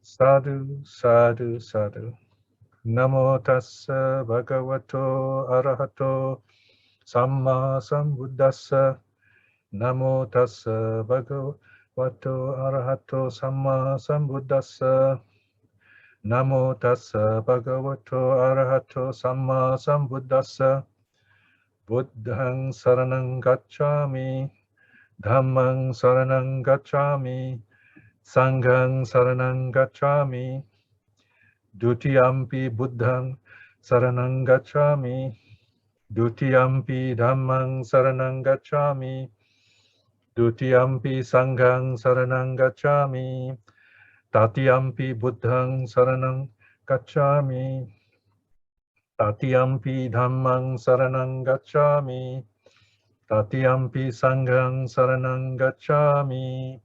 Sadhu, sadhu, sadhu. Namo tassa bhagavato arahato sammā sambuddhassa. Namo tassa bhagavato arahato sammā sambuddhassa. Namo tassa bhagavato arahato sammā sambuddhassa. Buddhaṃ saranang gacchāmi. Dhammang saranang gacchāmi. Sanghang saranang gacchāmi. Dutiyampi buddhaṃ saranang gacchāmi. Dutiyampi dhammang saranang gacchāmi. Dutiyampi sanghang saranang gacchāmi. Tatiyampi buddhaṃ saranang gacchāmi. Tatiyampi dhammang saranang gacchāmi. Tatiyampi sanghang saranang gacchāmi.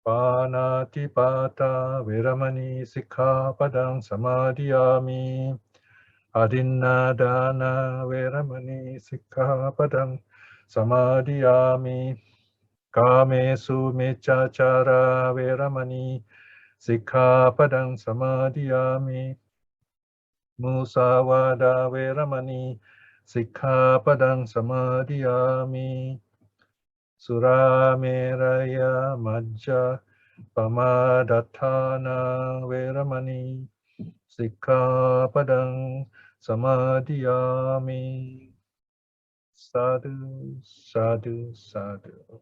Pāṇātiپātā viramani sikkhapadang samadhiyāmi. Adinādāna viramani sikkhapadang samadhiyāmi. Kāmesu meccacara viramani sikkhapadang samadhiyāmi. Musāvādā viramani sikkhapadang samadhiyāmi. Surameraya majja pamadatthana veramani sikkhapadang samadhiyāmi. Sadhu, sadhu, sadhu.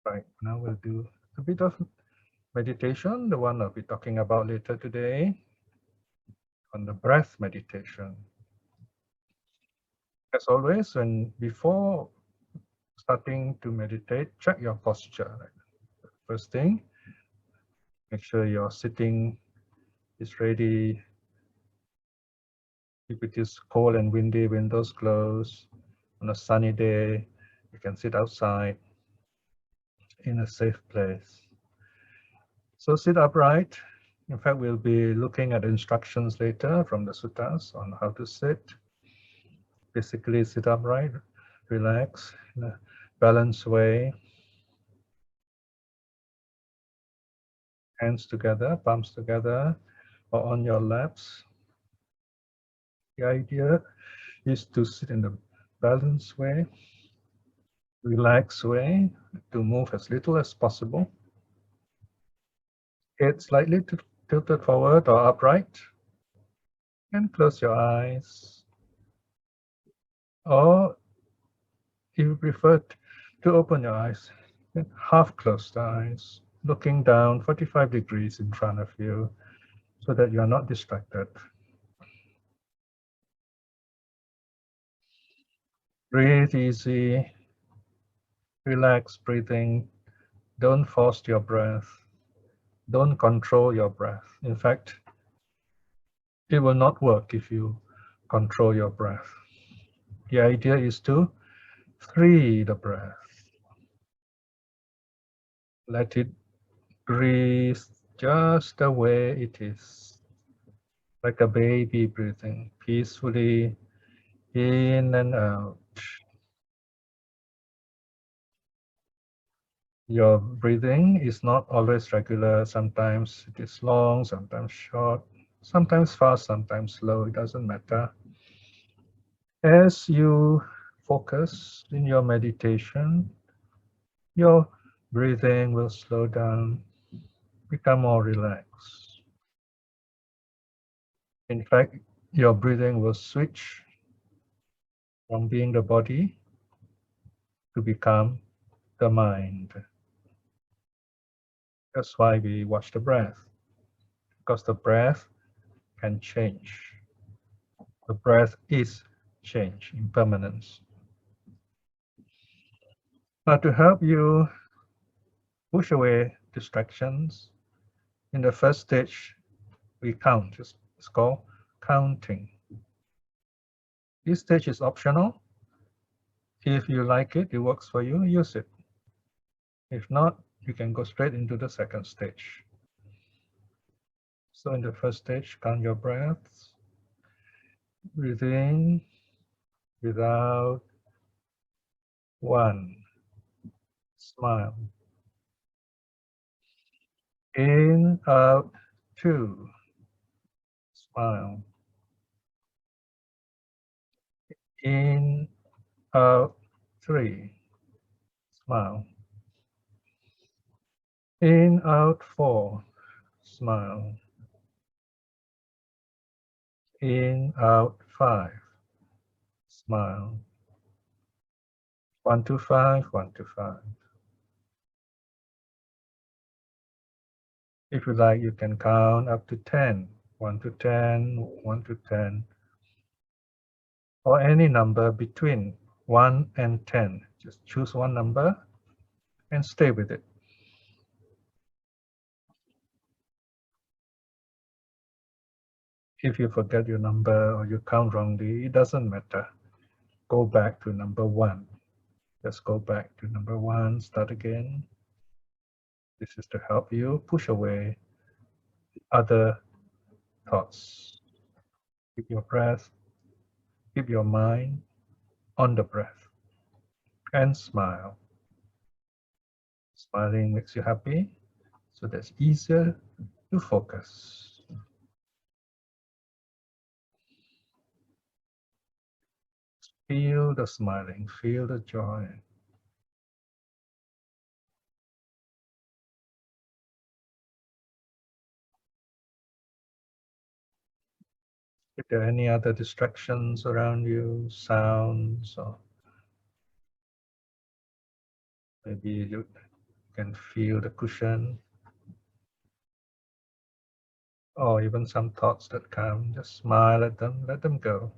Right, now we'll do a bit of meditation, the one I'll be talking about later today, on the breath meditation. As always, before starting to meditate, check your posture. Right? First thing, make sure your sitting is ready. If it is cold and windy, windows closed. On a sunny day, you can sit outside in a safe place. So sit upright. In fact, we'll be looking at instructions later from the suttas on how to sit. Basically, sit upright, relax in a balanced way. Hands together, palms together, or on your laps. The idea is to sit in the balanced way, relaxed way, to move as little as possible. Head slightly tilted forward or upright, and close your eyes. Or if you prefer to open your eyes, half closed eyes, looking down 45 degrees in front of you so that you are not distracted. Breathe easy, relax breathing. Don't force your breath. Don't control your breath. In fact, it will not work if you control your breath. The idea is to free the breath. Let it breathe just the way it is, like a baby breathing peacefully in and out. Your breathing is not always regular. Sometimes it is long, sometimes short, sometimes fast, sometimes slow. It doesn't matter. As you focus in your meditation, your breathing will slow down, become more relaxed. In fact, your breathing will switch from being the body to become the mind. That's why we watch the breath, because the breath can change. The breath is change, impermanence. Now, to help you push away distractions, in the first stage, we count. It's called counting. This stage is optional. If you like it, it works for you, use it. If not, you can go straight into the second stage. So in the first stage, count your breaths. Breathe in, breathe out. 1. Smile. In, out, 2. Smile. In, out, 3. Smile. In, out, 4. Smile. In, out, 5. Smile. 1 to 5, 1 to 5. If you like, you can count up to 10. 1 to 10, 1 to 10. Or any number between 1 and 10. Just choose one number and stay with it. If you forget your number or you count wrongly, it doesn't matter. Go back to number 1. Just go back to number 1, start again. This is to help you push away other thoughts. Keep your breath, keep your mind on the breath, and smile. Smiling makes you happy, so that's easier to focus. Feel the smiling, feel the joy. If there are any other distractions around you, sounds, or maybe you can feel the cushion, or even some thoughts that come, just smile at them, let them go.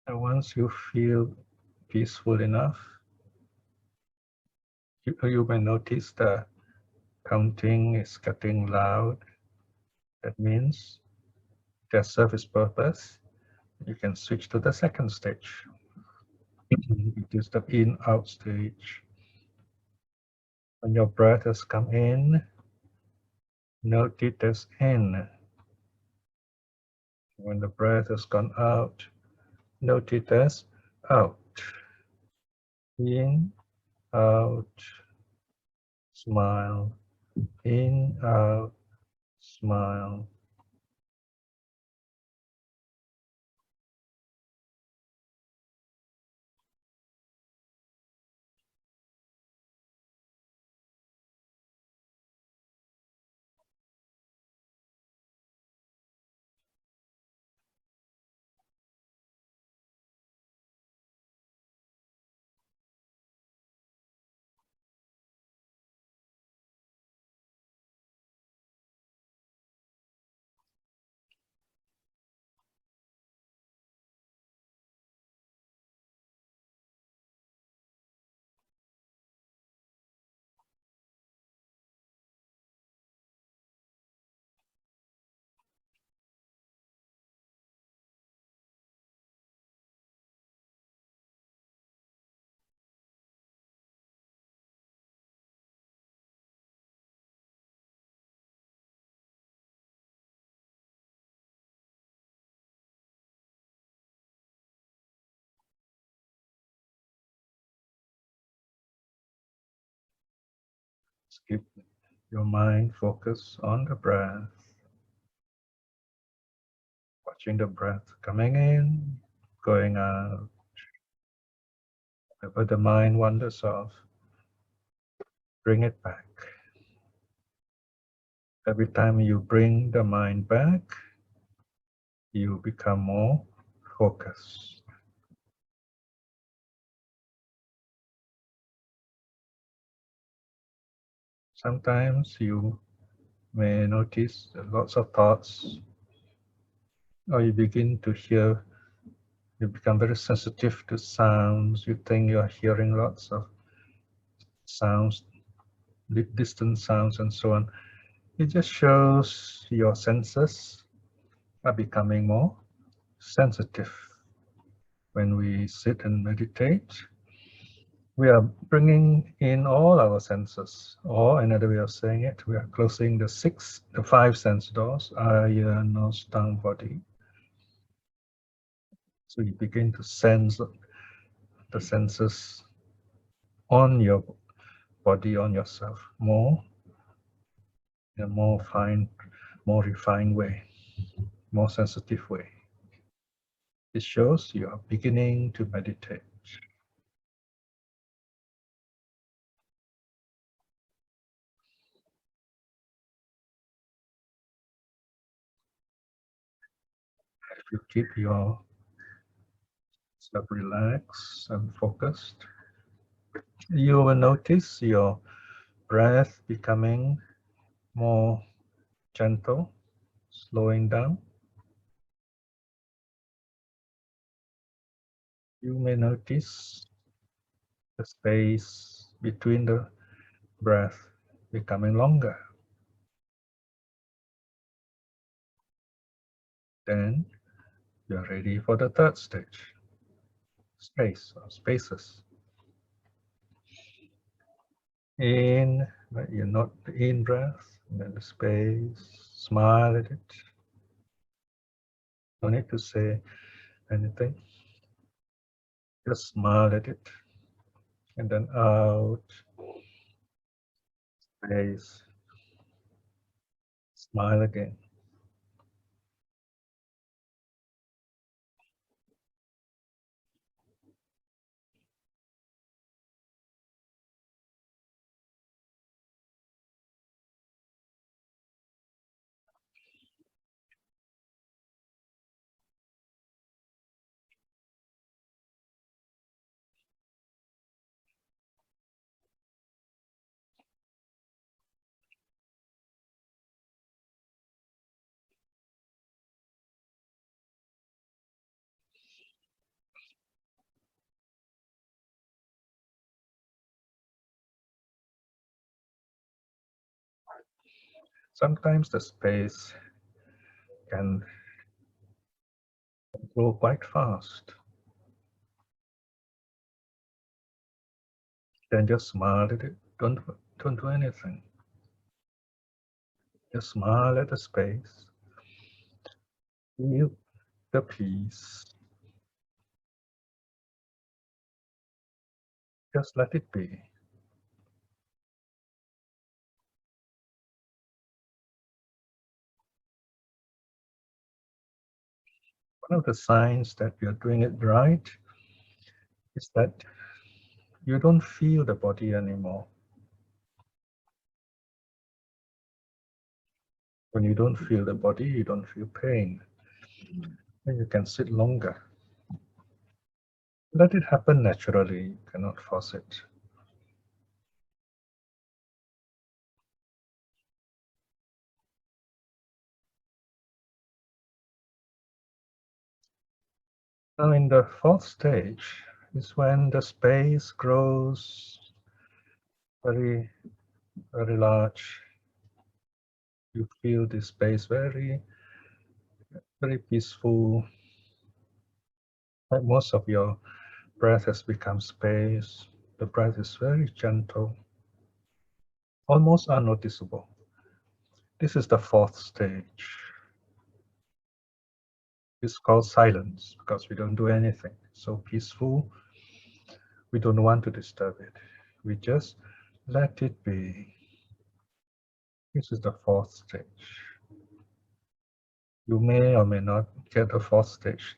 And once you feel peaceful enough, you may notice the counting is getting loud. That means it has served its purpose. You can switch to the second stage. It is the in-out stage. When your breath has come in, note it as in. When the breath has gone out, note it as out. In, out, smile. In, out, smile. Just keep your mind focused on the breath, watching the breath coming in, going out. Whenever the mind wanders off, bring it back. Every time you bring the mind back, you become more focused. Sometimes you may notice lots of thoughts, or you begin to hear, you become very sensitive to sounds. You think you are hearing lots of sounds, distant sounds, and so on. It just shows your senses are becoming more sensitive. When we sit and meditate, we are bringing in all our senses, or another way of saying it, we are closing the five sense doors: eye, ear, nose, tongue, body. So you begin to sense the senses on your body, on yourself, more in a more fine, more refined way, more sensitive way. It shows you are beginning to meditate. If you keep yourself relaxed and focused, you will notice your breath becoming more gentle, slowing down. You may notice the space between the breath becoming longer. Then you are ready for the third stage, space or spaces. In, but you're not the in breath, and then the space, smile at it. No need to say anything. Just smile at it. And then out, space, smile again. Sometimes the space can grow quite fast. Then just smile at it. Don't do anything. Just smile at the space. Feel the peace. Just let it be. One of the signs that you're doing it right is that you don't feel the body anymore. When you don't feel the body, you don't feel pain. And you can sit longer. Let it happen naturally. You cannot force it. Now in the fourth stage is when the space grows very, very large. You feel this space very, very peaceful. Like most of your breath has become space. The breath is very gentle, almost unnoticeable. This is the fourth stage. It's called silence because we don't do anything. It's so peaceful. We don't want to disturb it. We just let it be. This is the fourth stage. You may or may not get a fourth stage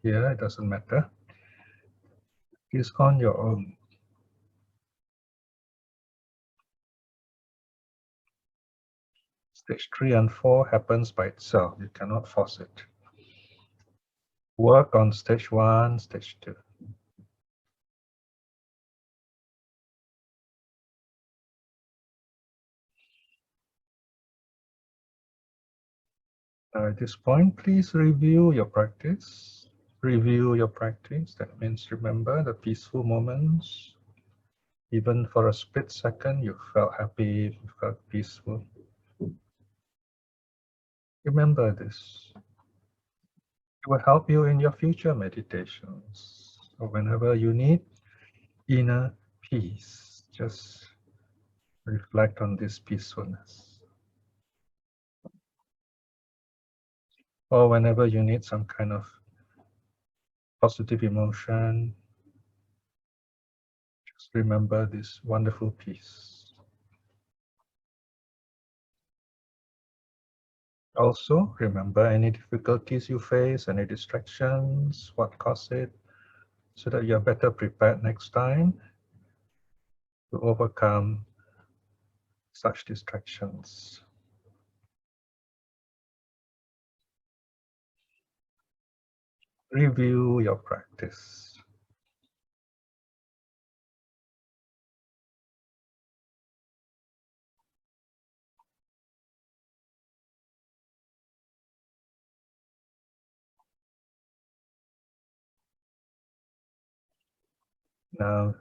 here, it doesn't matter. It's on your own. Stage 3 and 4 happens by itself. You cannot force it. Work on stage 1, stage 2. Now at this point, please review your practice. Review your practice. That means remember the peaceful moments. Even for a split second, you felt happy, you felt peaceful. Remember this. It will help you in your future meditations or whenever you need inner peace. Just reflect on this peacefulness. Or whenever you need some kind of positive emotion, just remember this wonderful peace. Also, remember any difficulties you face, any distractions, what caused it, so that you're better prepared next time to overcome such distractions. Review your practice. Now,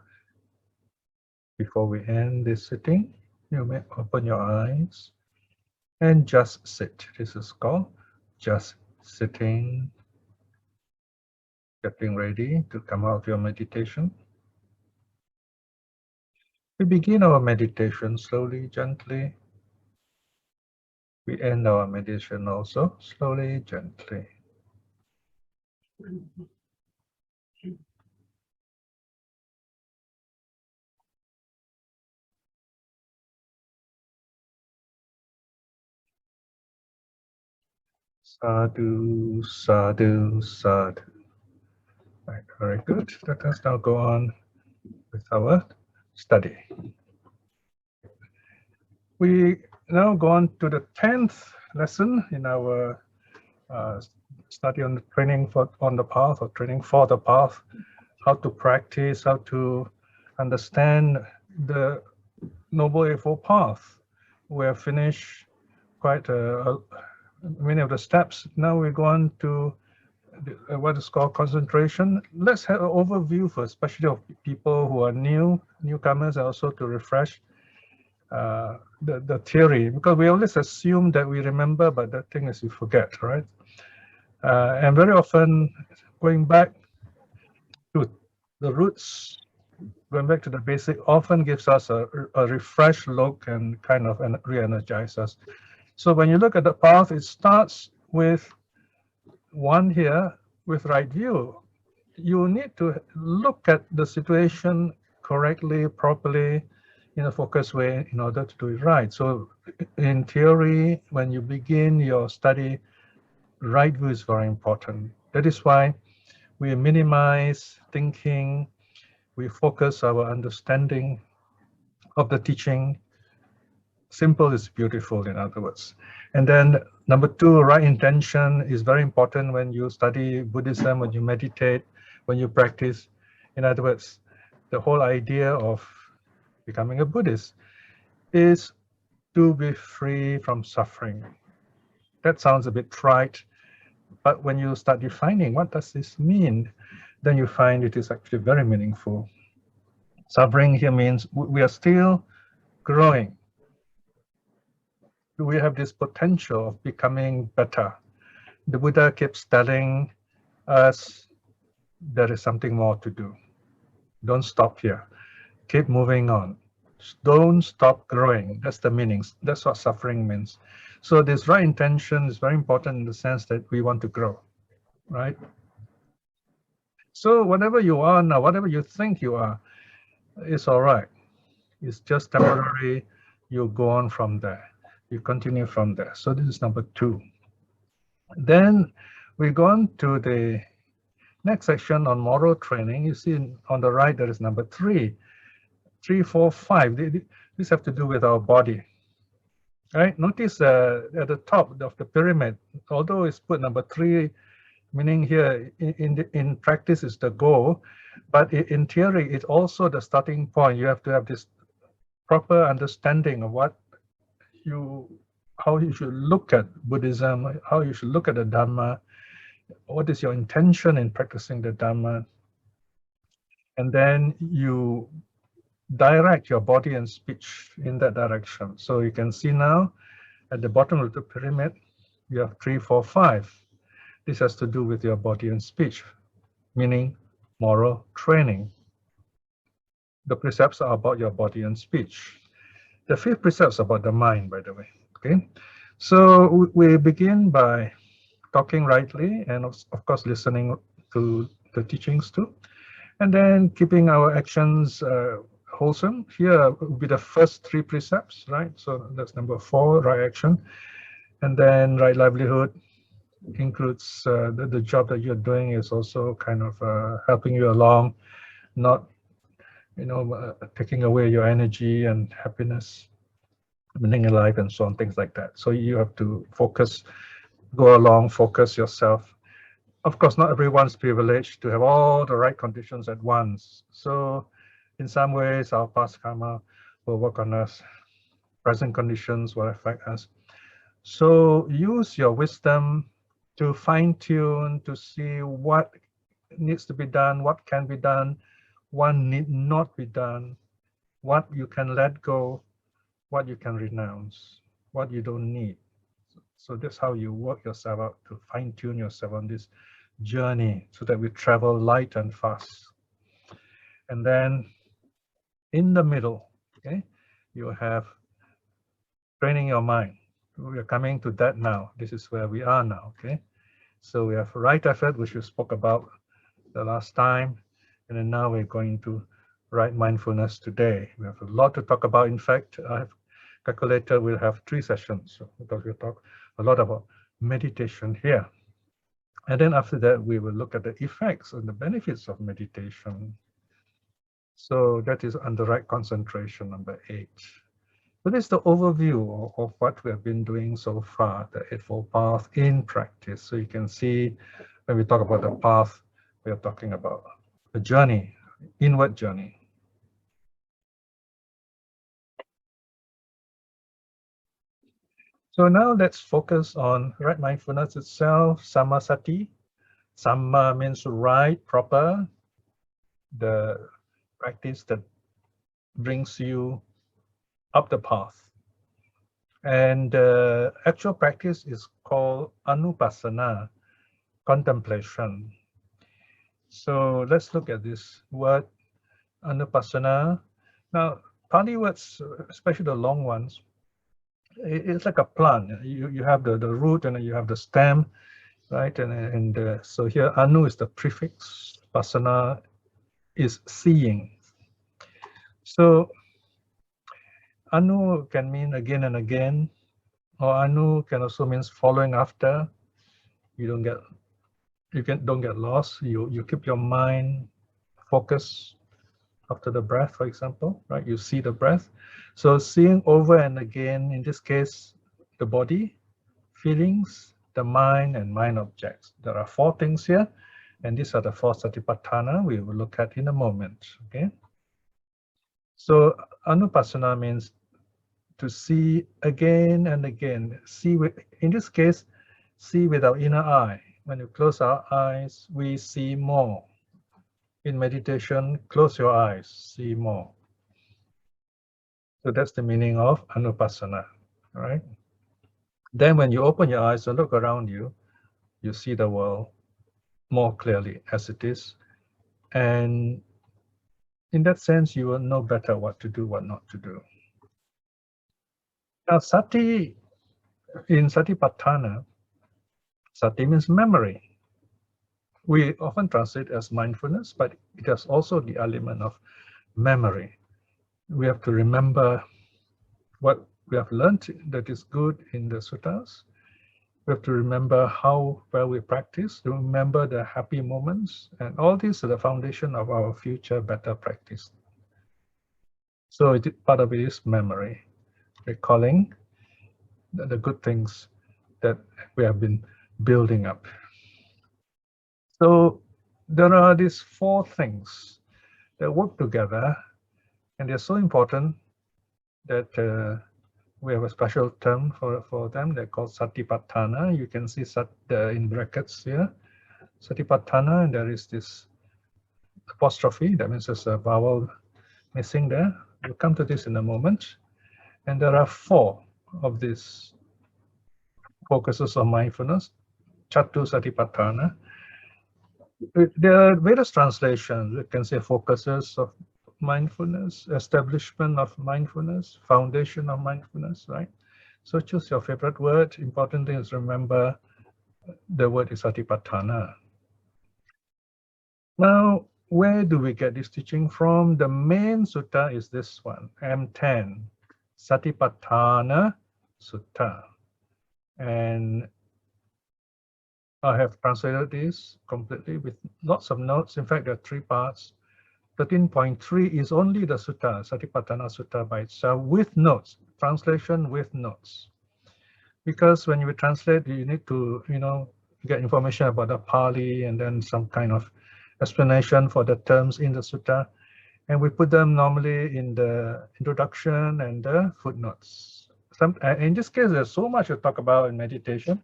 before we end this sitting, you may open your eyes and just sit. This is called just sitting, getting ready to come out of your meditation. We begin our meditation slowly, gently. We end our meditation also slowly, gently. Sadhu, sadhu, sadhu. Right, very good. Let us now go on with our study. We now go on to the 10th lesson in our study on the training on the path, or training for the path, how to practice, how to understand the Noble Eightfold Path. We have finished quite many of the steps. Now we go on to what is called concentration. Let's have an overview first, especially of people who are newcomers, also to refresh the theory, because we always assume that we remember, but the thing is we forget, right? And very often going back to the roots, going back to the basic, often gives us a refreshed look and kind of re-energize us. So when you look at the path, it starts with one here with right view. You need to look at the situation correctly, properly, in a focused way in order to do it right. So in theory, when you begin your study, right view is very important. That is why we minimize thinking, we focus our understanding of the teaching. Simple is beautiful, in other words. And then number two, right intention is very important when you study Buddhism, when you meditate, when you practice. In other words, the whole idea of becoming a Buddhist is to be free from suffering. That sounds a bit trite, but when you start defining what does this mean, then you find it is actually very meaningful. Suffering here means we are still growing. We have this potential of becoming better. The Buddha keeps telling us there is something more to do. Don't stop here. Keep moving on. Don't stop growing. That's the meaning. That's what suffering means. So this right intention is very important in the sense that we want to grow, right? So whatever you are now, whatever you think you are, it's all right. It's just temporary. You go on from there. You continue from there. So this is number two. Then we go on to the next section on moral training. You see on the right, there is number 3, 3, 4, 5. These have to do with our body. Right? Notice at the top of the pyramid, although it's put number 3, meaning here in practice is the goal, but in theory, it's also the starting point. You have to have this proper understanding of what you how you should look at Buddhism, how you should look at the Dhamma, what is your intention in practicing the Dhamma, and then you direct your body and speech in that direction. So you can see now at the bottom of the pyramid, you have 3, 4, 5. This has to do with your body and speech, meaning moral training. The precepts are about your body and speech. The 5th precept is about the mind, by the way. Okay, so we begin by talking rightly and of course listening to the teachings too, and then keeping our actions wholesome. Here will be the first 3 precepts, right? So that's number 4, right action, and then right livelihood includes the job that you're doing is also kind of helping you along, not taking away your energy and happiness, meaning in life and so on, things like that. So you have to focus, go along, focus yourself. Of course, not everyone's privileged to have all the right conditions at once. So in some ways, our past karma will work on us. Present conditions will affect us. So use your wisdom to fine tune, to see what needs to be done, what can be done, what need not be done, what you can let go, what you can renounce, what you don't need. So that's how you work yourself out to fine tune yourself on this journey so that we travel light and fast. And then in the middle, okay, you have training your mind. We are coming to that now. This is where we are now, okay? So we have right effort, which we spoke about the last time. And then now we're going to right mindfulness today. We have a lot to talk about. In fact, I have calculated we'll have 3 sessions because we'll talk a lot about meditation here. And then after that, we will look at the effects and the benefits of meditation. So that is under right concentration, number 8. So this is the overview of what we have been doing so far, the Eightfold Path in practice. So you can see when we talk about the path, we are talking about a journey, inward journey. So now let's focus on right mindfulness itself, sammā sati. Sammā means right, proper, the practice that brings you up the path. And actual practice is called anupassana, contemplation. So let's look at this word, anupassana. Now, Pali words, especially the long ones, it's like a plant. You have the root and then you have the stem, right? And so here, anu is the prefix, pasana is seeing. So anu can mean again and again, or anu can also means following after. You don't get lost. You keep your mind focused after the breath, for example, right? You see the breath. So seeing over and again, in this case, the body, feelings, the mind, and mind objects. There are 4 things here, and these are the 4 satipaṭṭhāna we will look at in a moment, okay? So anupassana means to see again and again. See, in this case, see with our inner eye. When you close our eyes, we see more. In meditation, close your eyes, see more. So that's the meaning of anupassana, right? Then when you open your eyes and look around you, you see the world more clearly as it is. And in that sense, you will know better what to do, what not to do. Now, sati, in Satipaṭṭhāna, sati means memory. We often translate as mindfulness, but it has also the element of memory. We have to remember what we have learned that is good in the suttas. We have to remember how well we practice, to remember the happy moments, and all these are the foundation of our future better practice. So part of it is memory, recalling the good things that we have been building up. So there are these 4 things that work together, and they're so important that We have a special term for them. They're called Satipaṭṭhāna. You can see in brackets here, Satipaṭṭhāna, and there is this apostrophe. That means there's a vowel missing there. We'll come to this in a moment. And there are 4 of these focuses on mindfulness. Chattu Satipaṭṭhāna. There are various translations. You can say focuses of mindfulness, establishment of mindfulness, foundation of mindfulness, right? So choose your favorite word. Important thing is remember the word is Satipaṭṭhāna. Now, where do we get this teaching from? The main sutta is this one, M10, Satipaṭṭhāna Sutta. And I have translated this completely with lots of notes. In fact, there are 3 parts. 13.3 is only the sutta, Satipaṭṭhāna Sutta by itself, with notes, translation with notes. Because when you translate, you need to, get information about the Pali and then some kind of explanation for the terms in the sutta. And we put them normally in the introduction and the footnotes. In this case, there's so much to talk about in meditation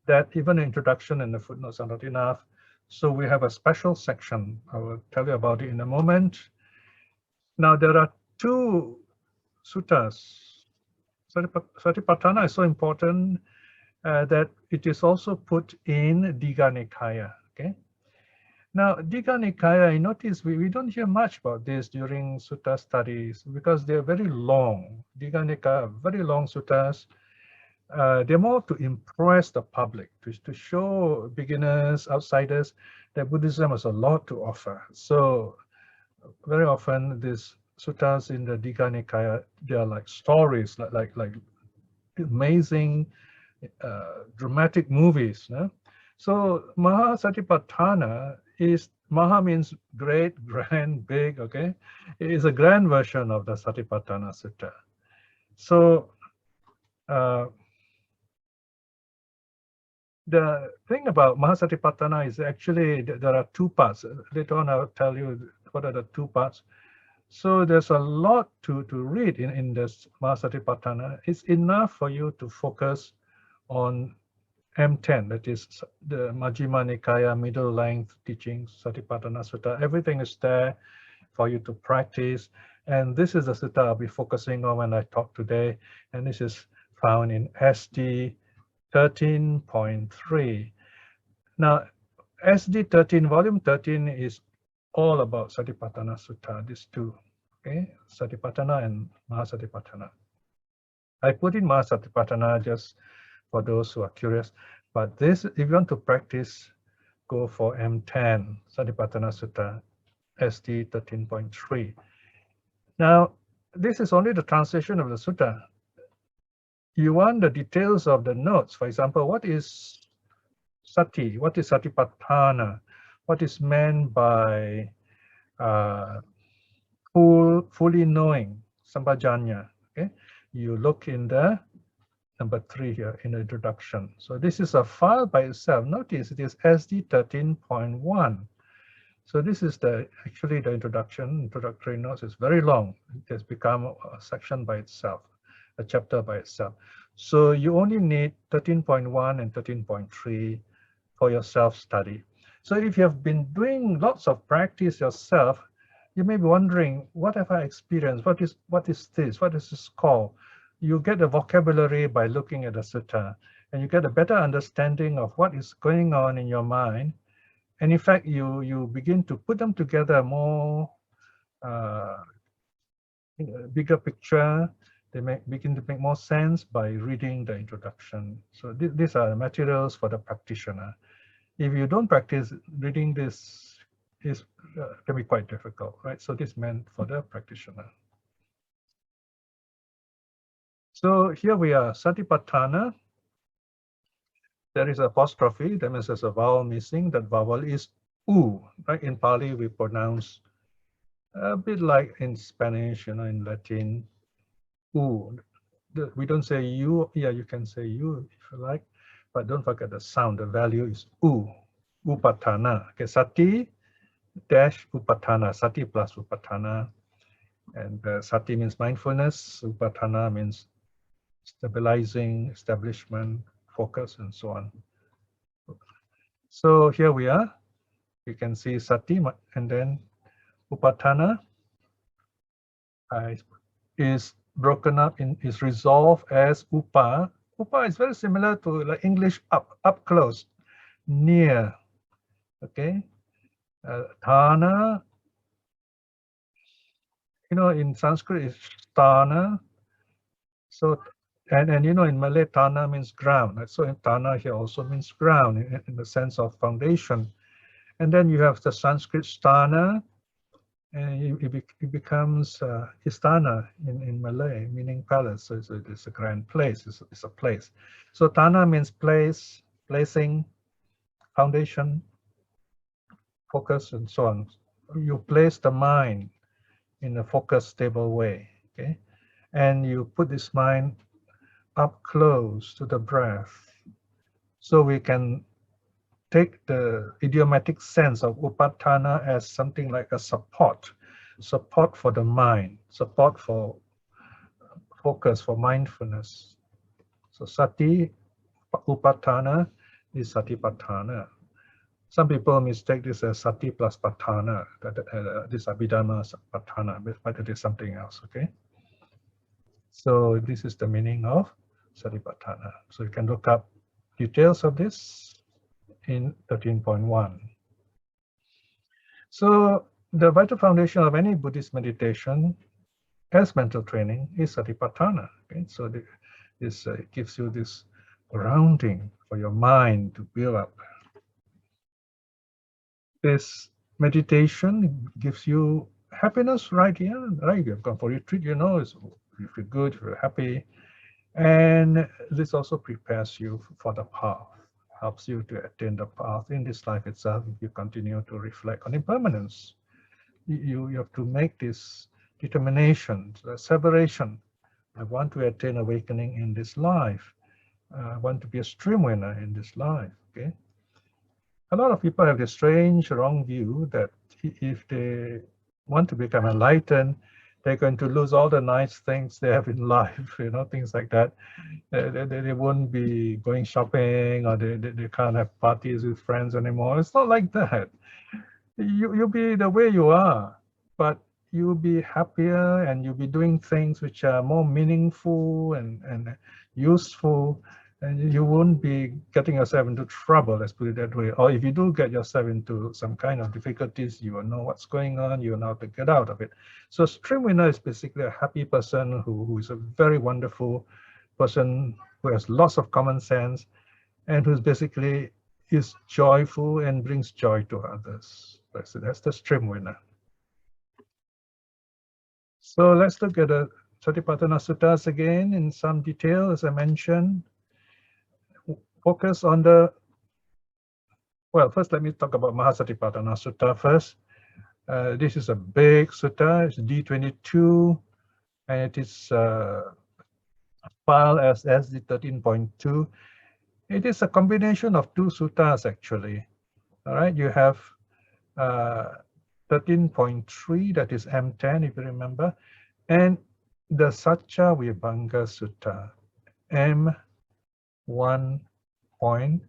that even the introduction and the footnotes are not enough. So we have a special section. I will tell you about it in a moment. Now, there are 2 suttas. Satipaṭṭhāna is so important that it is also put in Digha Nikaya. Okay. Now, Digha Nikaya, I notice we don't hear much about this during sutta studies because they're very long. Digha Nikaya, very long suttas. They're more to impress the public, to show beginners, outsiders, that Buddhism has a lot to offer. So very often these suttas in the Digha Nikaya, they are like stories, like amazing, dramatic movies. No? So Maha Satipaṭṭhāna is, Maha means great, grand, big, okay? It is a grand version of the Satipaṭṭhāna Sutta. So the thing about Mahasatipaṭṭhāna is actually there are 2 parts. Later on, I'll tell you what are the 2 parts. So there's a lot to read in this Mahasatipaṭṭhāna. It's enough for you to focus on M10, that is the Majjhima Nikaya, middle length teachings, Satipaṭṭhāna Sutta. Everything is there for you to practice. And this is the sutta I'll be focusing on when I talk today. And this is found in SD 13.3. Now, SD 13, volume 13 is all about Satipaṭṭhāna Sutta, these 2, okay? Satipaṭṭhāna and Mahasatipaṭṭhāna. I put in Mahasatipaṭṭhāna just for those who are curious, but this, if you want to practice, go for M10, Satipaṭṭhāna Sutta, SD 13.3. Now, this is only the translation of the sutta. You want the details of the notes. For example, what is sati? What is Satipaṭṭhāna? What is meant by fully knowing, sampajanya? Okay, you look in the number 3 here in the introduction. So this is a file by itself. Notice it is SD 13.1. So this is actually the introductory notes. It's very long. It has become a section by itself, a chapter by itself. So you only need 13.1 and 13.3 for your self-study. So if you have been doing lots of practice yourself, you may be wondering, what have I experienced? What is this? What is this called? You get a vocabulary by looking at the sutta, and you get a better understanding of what is going on in your mind. And in fact, you begin to put them together more bigger picture. They begin to make more sense by reading the introduction. So these are the materials for the practitioner. If you don't practice, reading this can be quite difficult, right? So this is meant for the practitioner. So here we are, Satipaṭṭhāna. There is apostrophe, that means there's a vowel missing. That vowel is U, right? In Pali, we pronounce a bit like in Spanish, in Latin, U. We don't say you. Yeah, you can say you if you like, but don't forget the sound. The value is U, Upaṭhāna. Okay, Sati dash Upaṭhāna, Sati plus Upaṭhāna. And Sati means mindfulness, Upaṭhāna means stabilizing, establishment, focus, and so on. So here we are. You can see sati, and then upatthana is broken up is resolved as upa. Upa is very similar to like English up close, near. Okay, thana, in Sanskrit is sthana. So, and in Malay, thana means ground. So in thana here also means ground in the sense of foundation. And then you have the Sanskrit sthana, and it becomes istana in Malay, meaning palace. So it's a grand place. It's a place. So thana means place, placing, foundation, focus, and so on. You place the mind in a focused, stable way. Okay, and you put this mind up close to the breath, so we can take the idiomatic sense of upatthana as something like a support for the mind, support for focus, for mindfulness. So sati upatthana is satipaṭṭhāna. Some people mistake this as sati plus paṭṭhāna, this abhidhamma paṭṭhāna, but it is something else, okay? So this is the meaning of Satipaṭṭhāna. So you can look up details of this in 13.1. So the vital foundation of any Buddhist meditation as mental training is Satipaṭṭhāna. Okay? So this gives you this grounding for your mind to build up. This meditation gives you happiness right here, right? You've gone for retreat, you feel good, you feel happy. And this also prepares you for the path, helps you to attain the path in this life itself. If you continue to reflect on impermanence, you have to make this determination, separation. I want to attain awakening in this life. I want to be a stream winner in this life. Okay. A lot of people have this strange, wrong view that if they want to become enlightened, they're going to lose all the nice things they have in life, things like that. They won't be going shopping, or they can't have parties with friends anymore. It's not like that. You'll be the way you are, but you'll be happier, and you'll be doing things which are more meaningful and useful. And you won't be getting yourself into trouble, let's put it that way. Or if you do get yourself into some kind of difficulties, you will know what's going on, you will know how to get out of it. So stream winner is basically a happy person who is a very wonderful person, who has lots of common sense, and who's basically is joyful and brings joy to others. So that's the stream winner. So let's look at the Satipaṭṭhāna Suttas again in some detail, as I mentioned. Focus on first let me talk about Mahasatipaṭṭhāna Sutta first. This is a big sutta, it's D22, and it is filed as SD 13.2. It is a combination of two suttas actually. All right, you have 13.3, that is M10 if you remember, and the Satcha Vibhanga Sutta, M141.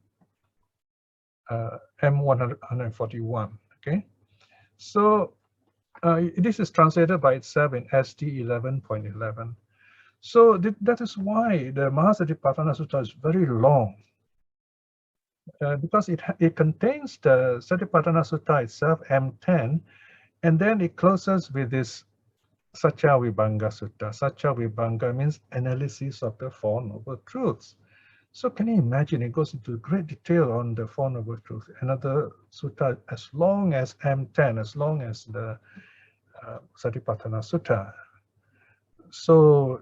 Okay, so this is translated by itself in SD 11.11. So that is why the Mahasatipaṭṭhāna Sutta is very long, because it contains the Satipaṭṭhāna Sutta itself, M10, and then it closes with this Satcha Vibhanga Sutta. Satcha Vibhanga means analysis of the Four Noble Truths. So can you imagine, it goes into great detail on the Four Noble Truths. Another sutta as long as M10, as long as the Satipaṭṭhāna Sutta. So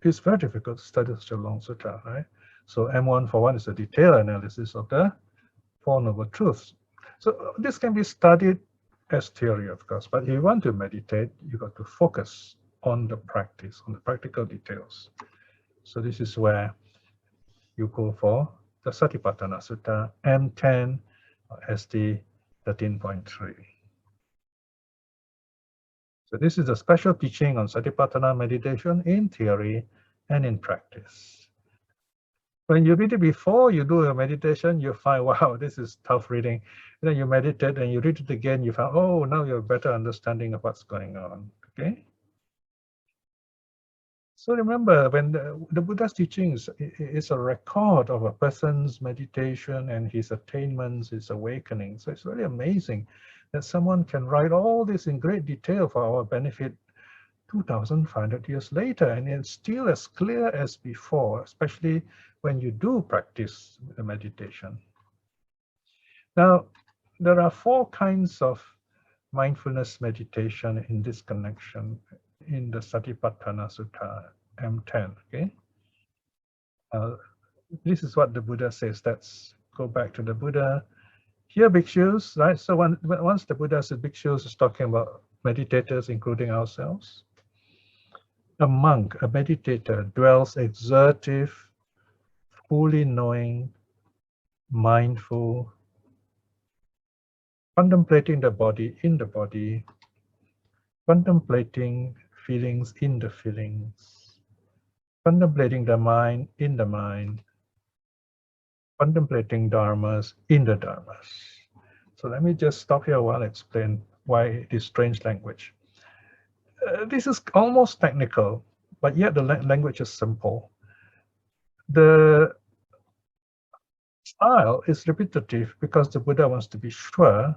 it's very difficult to study such a long sutta, right? So M141 is a detailed analysis of the Four Noble Truths. So this can be studied as theory, of course, but if you want to meditate, you got to focus on the practice, on the practical details. So this is where you go for the Satipaṭṭhāna Sutta, M10, SD 13.3. So this is a special teaching on Satipaṭṭhāna meditation in theory and in practice. When you read it before you do a meditation, you find, wow, this is tough reading. And then you meditate and you read it again, you find, oh, now you have a better understanding of what's going on. Okay? So remember, when the Buddha's teachings is a record of a person's meditation and his attainments, his awakening. So it's really amazing that someone can write all this in great detail for our benefit 2,500 years later, and it's still as clear as before, especially when you do practice the meditation. Now, there are 4 kinds of mindfulness meditation in this connection in the Satipaṭṭhāna Sutta M10. Okay, this is what the Buddha says. Let's go back to the Buddha. Here, bhikshus, right? So once the Buddha says bhikshus, is talking about meditators, including ourselves. A monk, a meditator, dwells exertive, fully knowing, mindful, contemplating the body in the body, contemplating feelings in the feelings, contemplating the mind in the mind, contemplating dharmas in the dharmas. So let me just stop here while I explain why this strange language. This is almost technical, but yet the language is simple. The style is repetitive because the Buddha wants to be sure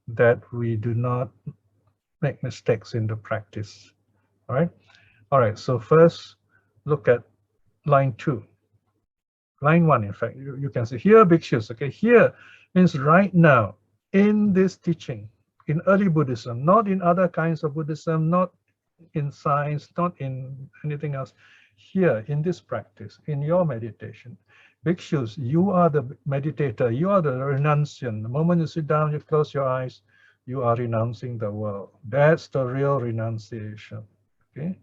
that we do not make mistakes in the practice. All right. So first, look at line 2. Line 1, in fact, you can see here, bhikshus. Okay, here means right now in this teaching, in early Buddhism, not in other kinds of Buddhism, not in science, not in anything else. Here in this practice, in your meditation, bhikshus, you are the meditator, you are the renunciant. The moment you sit down, you close your eyes, you are renouncing the world. That's the real renunciation. Okay,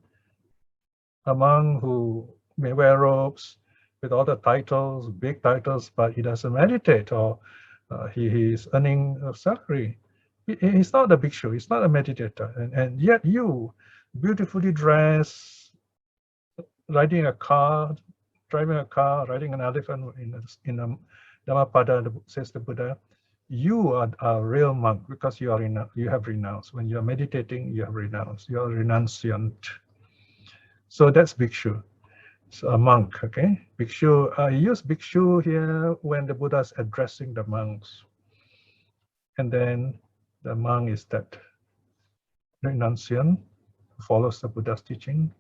a monk who may wear robes with all the titles, big titles, but he doesn't meditate, or he is earning a salary. He's not a bhikshu, he's not a meditator, and yet you, beautifully dressed, riding a car, driving a car, riding an elephant in a Dhammapada, says the Buddha, you are a real monk because you have renounced. When you are meditating, you have renounced. You are renunciant. So that's bhikshu. So a monk, okay? Bhikshu, he used bhikshu here when the Buddha is addressing the monks. And then the monk is that renunciant, follows the Buddha's teaching.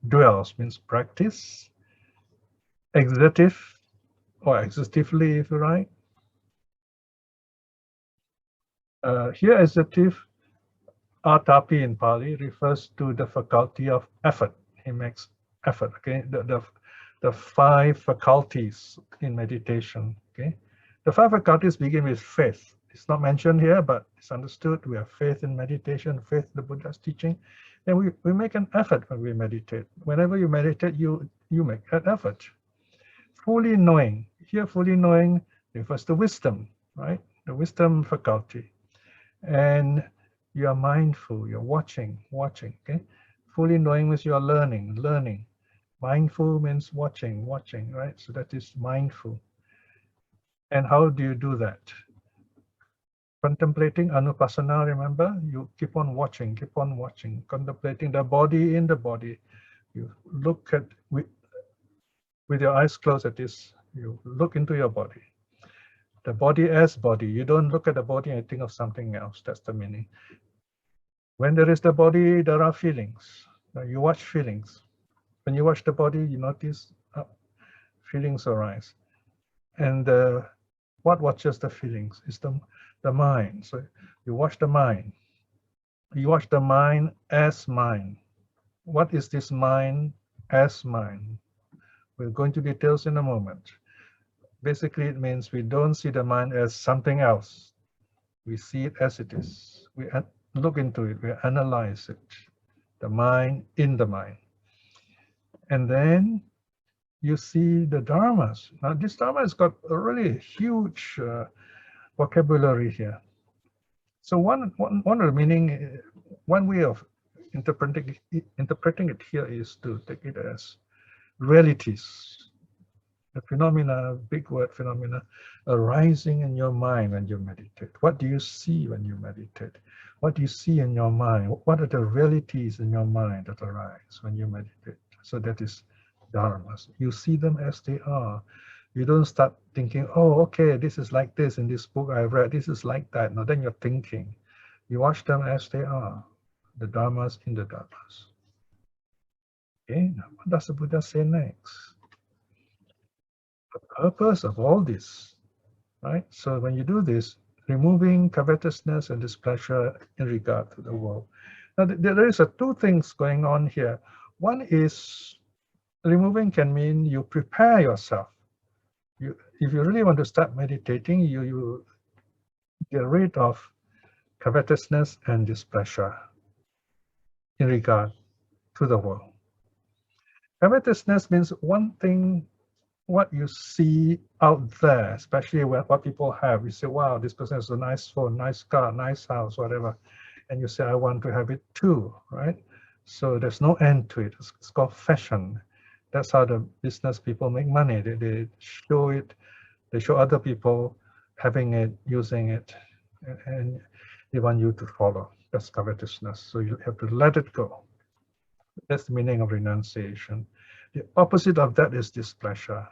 Dwells means practice. Exertive, or exertively, if you like. Here, exertive, atapi in Pali, refers to the faculty of effort. He makes effort, okay? The 5 faculties in meditation, okay? The 5 faculties begin with faith. It's not mentioned here, but it's understood. We have faith in meditation, faith in the Buddha's teaching. And we make an effort when we meditate. Whenever you meditate, you make an effort. Fully knowing. Here, fully knowing refers to wisdom, right? The wisdom faculty. And you are mindful, you're watching, okay? Fully knowing means you are learning. Mindful means watching, right? So that is mindful. And how do you do that? Contemplating anupassana, remember? You keep on watching, contemplating the body in the body. You look at, with your eyes closed at this, you look into your body. The body as body. You don't look at the body and think of something else. That's the meaning. When there is the body, there are feelings. Now you watch feelings. When you watch the body, you notice feelings arise. And what watches the feelings? It's the mind. So you watch the mind. You watch the mind as mind. What is this mind as mind? We'll go into details in a moment. Basically, it means we don't see the mind as something else. We see it as it is. We look into it, we analyze it. The mind in the mind. And then you see the dharmas. Now, this dharma has got a really huge vocabulary here. So one of the meaning, one way of interpreting it here is to take it as realities, the phenomena, big word phenomena, arising in your mind when you meditate. What do you see when you meditate? What do you see in your mind? What are the realities in your mind that arise when you meditate? So that is dharmas. You see them as they are. You don't start thinking, oh, okay, this is like this in this book I read, this is like that. No, then you're thinking. You watch them as they are, the dharmas in the dharmas. Okay, now what does the Buddha say next? The purpose of all this, right? So when you do this, removing covetousness and displeasure in regard to the world. Now there is two things going on here. One is removing can mean you prepare yourself. If you really want to start meditating, you get rid of covetousness and displeasure in regard to the world. Covetousness means one thing, what you see out there, especially what people have. You say, wow, this person has a nice phone, nice car, nice house, whatever. And you say, I want to have it too, right? So there's no end to it. It's called fashion. That's how the business people make money. They show it, they show other people having it, using it, and they want you to follow. That's covetousness. So you have to let it go. That's the meaning of renunciation. The opposite of that is displeasure.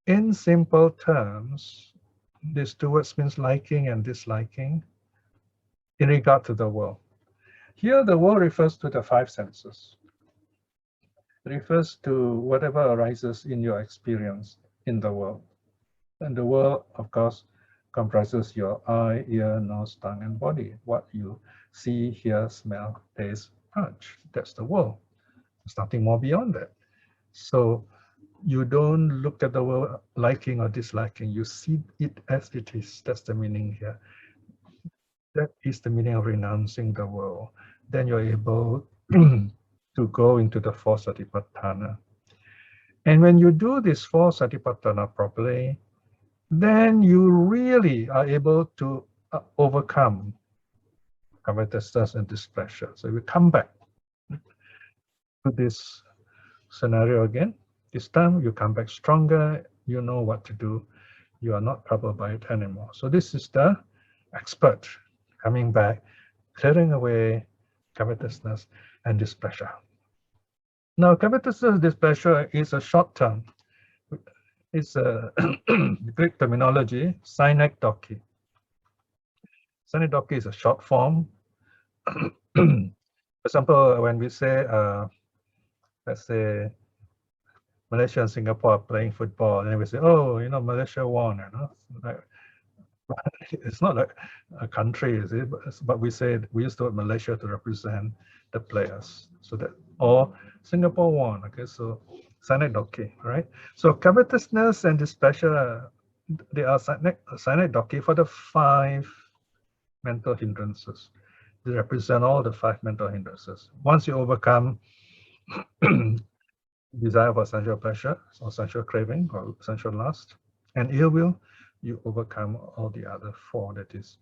In simple terms, these two words means liking and disliking in regard to the world. Here, the world refers to the five senses. It refers to whatever arises in your experience in the world. And the world, of course, comprises your eye, ear, nose, tongue, and body. What you see, hear, smell, taste, touch. That's the world. There's nothing more beyond that. So you don't look at the world liking or disliking. You see it as it is. That's the meaning here. That is the meaning of renouncing the world. Then you're able to go into the four Satipaṭṭhāna. And when you do this four Satipaṭṭhāna properly, then you really are able to overcome covetousness and displeasure. So we come back to this scenario again. This time you come back stronger, you know what to do, you are not troubled by it anymore. So this is the expert coming back, clearing away covetousness and displeasure. Now, covetousness and displeasure is a short term. It's a Greek terminology, synecdoche. Synecdoche is a short form. For example, when we say, let's say, Malaysia and Singapore are playing football, and we say, oh, you know, Malaysia won, you know. Like, it's not like a country, is it? But we use the word Malaysia to represent the players. So that, or Singapore won, okay, so synecdoche, right? So covetousness and displeasure, they are synecdoche for the five mental hindrances. They represent all the five mental hindrances. Once you overcome desire for sensual pleasure, or sensual craving, or sensual lust, and ill will, you overcome all the other four, that is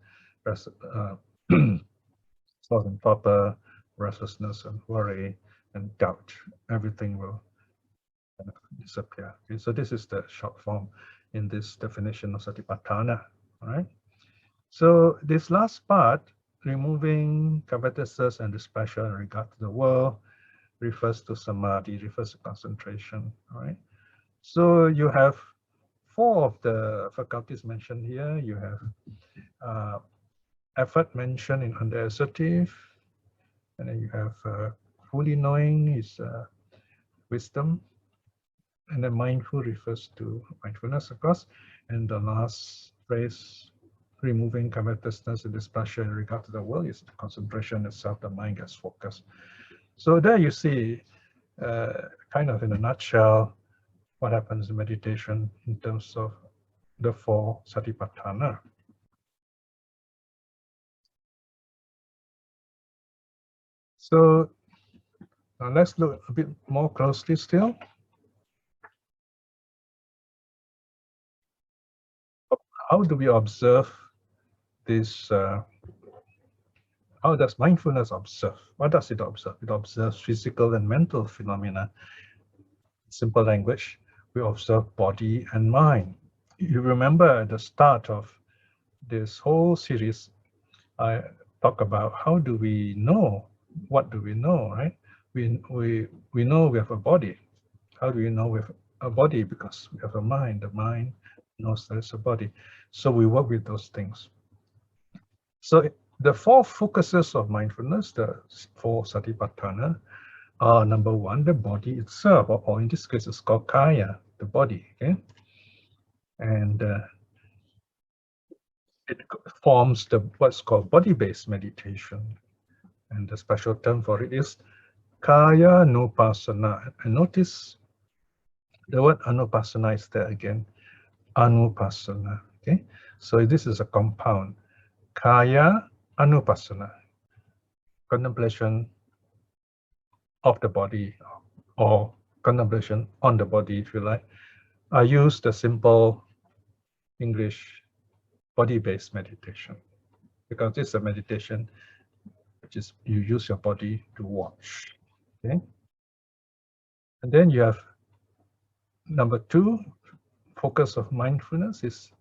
sloth and torpor, restlessness and worry, and doubt. Everything will disappear. Okay, so this is the short form in this definition of Satipaṭṭhāna. All right. So this last part, removing covetousness and displeasure in regard to the world, refers to samadhi, refers to concentration. All right. So you have four of the faculties mentioned here. You have effort mentioned in under assertive, and then you have fully knowing is wisdom, and then mindful refers to mindfulness, of course, and the last phrase, removing covetousness and displeasure in regard to the world, is the concentration itself. The mind gets focused. So there you see, kind of in a nutshell, what happens in meditation in terms of the four Satipaṭṭhāna. So now let's look a bit more closely still. How do we observe this? How does mindfulness observe? What does it observe? It observes physical and mental phenomena simple language, we observe body and mind. You remember at the start of this whole series, I talk about how do we know, what do we know, right? We know we have a body. How do we know we have a body? Because we have a mind. The mind knows there's a body. So we work with those things. So the 4 focuses of mindfulness, the 4 Satipaṭṭhāna, are number 1, the body itself, or in this case, it's called kaya, the body. Okay, and it forms the what's called body-based meditation, and the special term for it is kaya anupassana. And notice the word anupassana is there again, anupassana. Okay, so this is a compound, kaya anupassana, contemplation of the body, or contemplation on the body, if you like. I use the simple English body-based meditation because this is a meditation which is you use your body to watch. Okay, and then you have number 2 focus of mindfulness is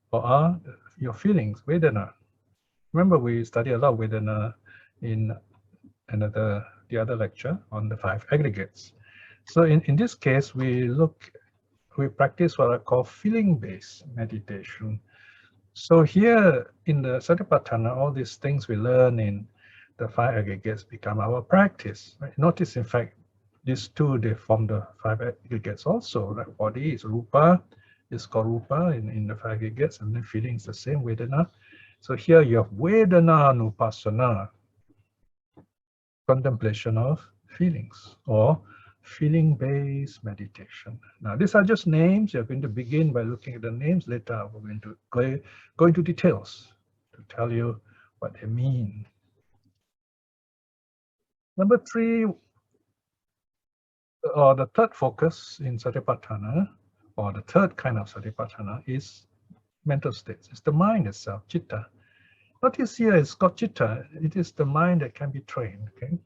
for your feelings, vedana. Remember, we study a lot of vedana in the other lecture on the 5 aggregates. So in this case, we practice what I call feeling-based meditation. So here in the Satipaṭṭhāna, all these things we learn in the 5 aggregates become our practice. Right? Notice, in fact, these 2, they form the 5 aggregates also. Like body is rupa, is called rupa in the 5 aggregates, and then feeling is the same, vedana. So here you have vedana anupassana, contemplation of feelings, or feeling-based meditation. Now, these are just names. You're going to begin by looking at the names. Later, we're going to go into details to tell you what they mean. Number 3, or the 3rd focus in Satipaṭṭhāna, or the 3rd kind of Satipaṭṭhāna, is mental states. It's the mind itself, citta. Notice here it's called citta. It is the mind that can be trained. Okay.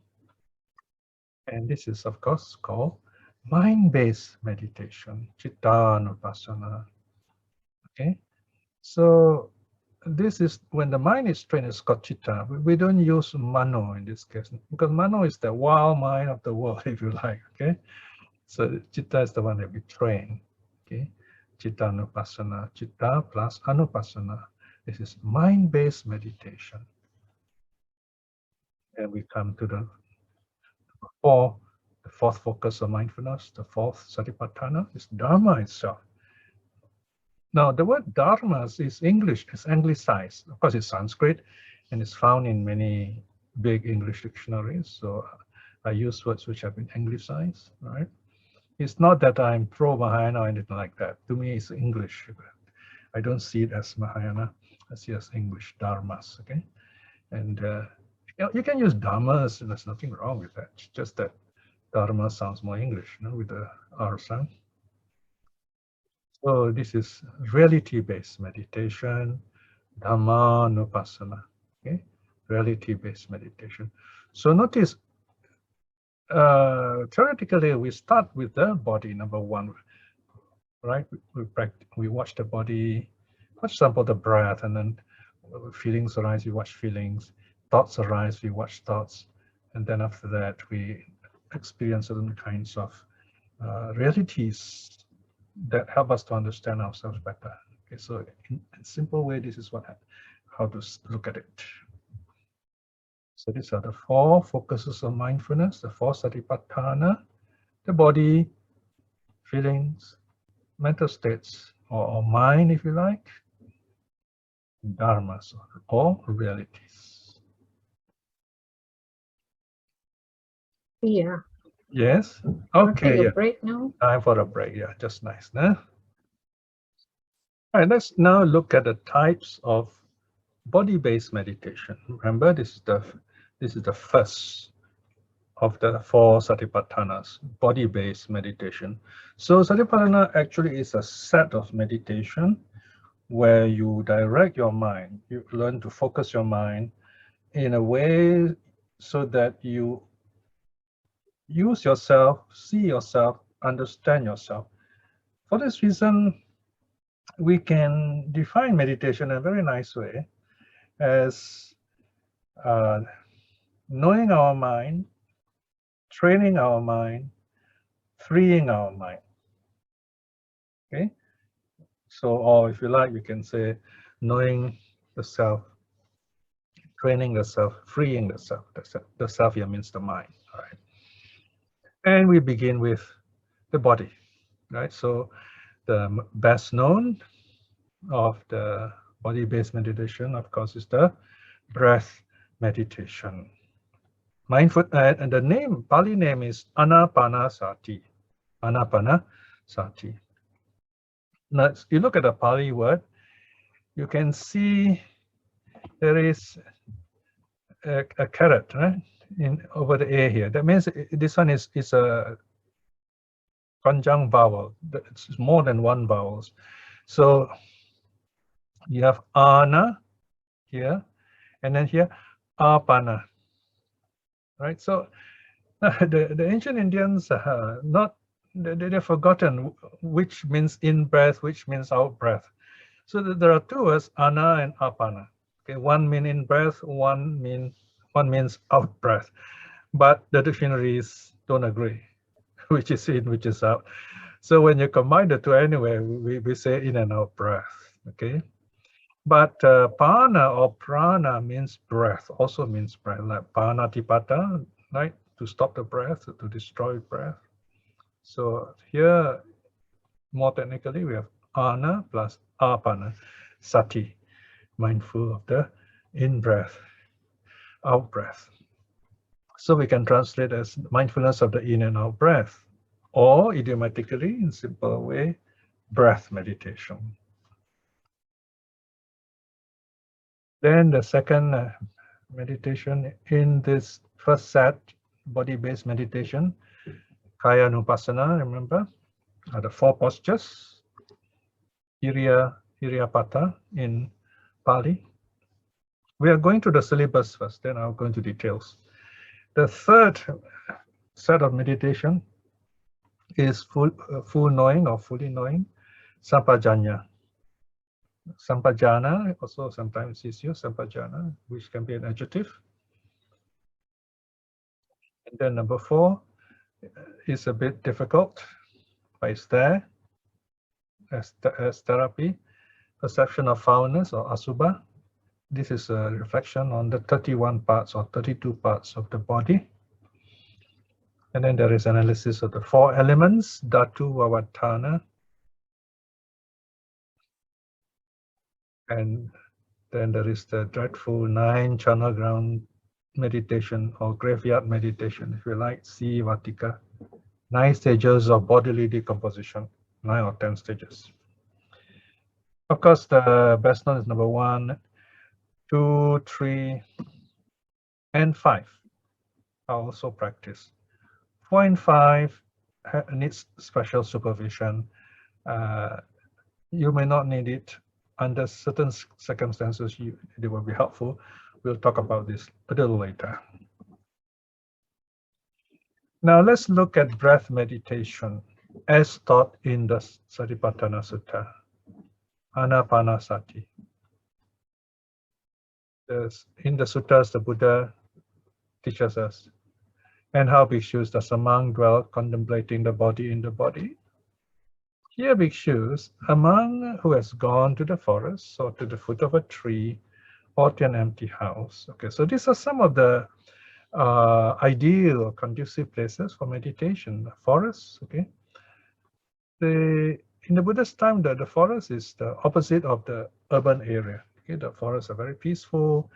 And this is, of course, called mind-based meditation, citta-anupassana. Okay, so this is when the mind is trained, it's called citta. We don't use mano in this case, because mano is the wild mind of the world, if you like. Okay, so citta is the one that we train. Okay, citta-anupassana, citta plus anupassana. This is mind-based meditation. And we come to the 4th focus of mindfulness, the 4th Satipaṭṭhāna, is Dharma itself. Now, the word Dharma is English, it's anglicized. Of course, it's Sanskrit, and it's found in many big English dictionaries. So I use words which have been anglicized, right? It's not that I'm pro-Mahayana or anything like that. To me, it's English. I don't see it as Mahayana. I see it as English, Dharmas, okay? And you can use Dhammas, and there's nothing wrong with that. It's just that Dharma sounds more English, with the R sound. So this is reality-based meditation, Dhammanupassana, okay? Reality-based meditation. So notice, theoretically, we start with the body, number 1, right? We watch the body, for example, the breath, and then feelings arise, we watch feelings. Thoughts arise, we watch thoughts, and then after that we experience certain kinds of realities that help us to understand ourselves better. Okay, so in a simple way, this is how to look at it. So these are the 4 focuses of mindfulness, the 4 Satipaṭṭhāna: the body, feelings, mental states, or mind, if you like, dharmas, or realities. Yeah. Yes. Okay. Take a break now. Time for a break. Yeah, just nice, no? All right. Let's now look at the types of body-based meditation. Remember, this is the first of the 4 Satipaṭṭhānas, body-based meditation. So Satipaṭṭhāna actually is a set of meditation where you direct your mind. You learn to focus your mind in a way so that you use yourself, see yourself understand yourself. For this reason, we can define meditation in a very nice way as knowing our mind, training our mind, freeing our mind. Okay, so, or if you like, you can say knowing the self, training the self, freeing the self. The self here means the mind. All right, and we begin with the body. Right, so the best known of the body-based meditation, of course, is the breath meditation. Mindful, and the name, Pali name is Anapanasati. Anapanasati. Now, you look at the Pali word, you can see there is a caret, right, in over the A here. That means this one is a conjunct vowel. It's more than one vowels. So you have ana here, and then here apana. Right. So the ancient Indians they've forgotten which means in breath, which means out breath. So there are two words, ana and apana. Okay, one means in breath, one means out breath. But the dictionaries don't agree, which is in, which is out. So when you combine the two anyway, we say in and out breath. Okay. But pana or prana means breath, also means breath, like panatipata, right? To stop the breath, to destroy breath. So here, more technically, we have ana plus apana, sati, mindful of the in-breath, out-breath. So we can translate as mindfulness of the in and out breath, or idiomatically, in simple way, breath meditation. Then the second meditation in this first set, body-based meditation, Kaya Nupassana, remember, are the four postures, Iriyapata in Pali. We are going to the syllabus first, then I'll go into details. The third set of meditation is full knowing or fully knowing, Sampajanya. Sampajana also sometimes is used, Sampajana, which can be an adjective. And then number 4 is a bit difficult, but it's there as therapy, perception of foulness or asubha. This is a reflection on the 31 parts or 32 parts of the body. And then there is analysis of the 4 elements, dhatu, vavatthana. And then there is the dreadful 9 channel ground meditation or graveyard meditation, if you like, Vatika. 9 stages of bodily decomposition, 9 or 10 stages. Of course, the best known is number 1, 2, 3, and 5 are also practiced. 4 and 5 needs special supervision. You may not need it. Under certain circumstances, they will be helpful. We'll talk about this a little later. Now let's look at breath meditation as taught in the Satipaṭṭhāna Sutta, Anapanasati. In the suttas, the Buddha teaches us, and how bhikshus, the samā, dwell contemplating the body in the body. Here, bhikshus, a monk who has gone to the forest or to the foot of a tree or to an empty house. Okay, so these are some of the ideal or conducive places for meditation. Forests, okay. In the Buddha's time, the forest is the opposite of the urban area. Okay, the forests are very peaceful,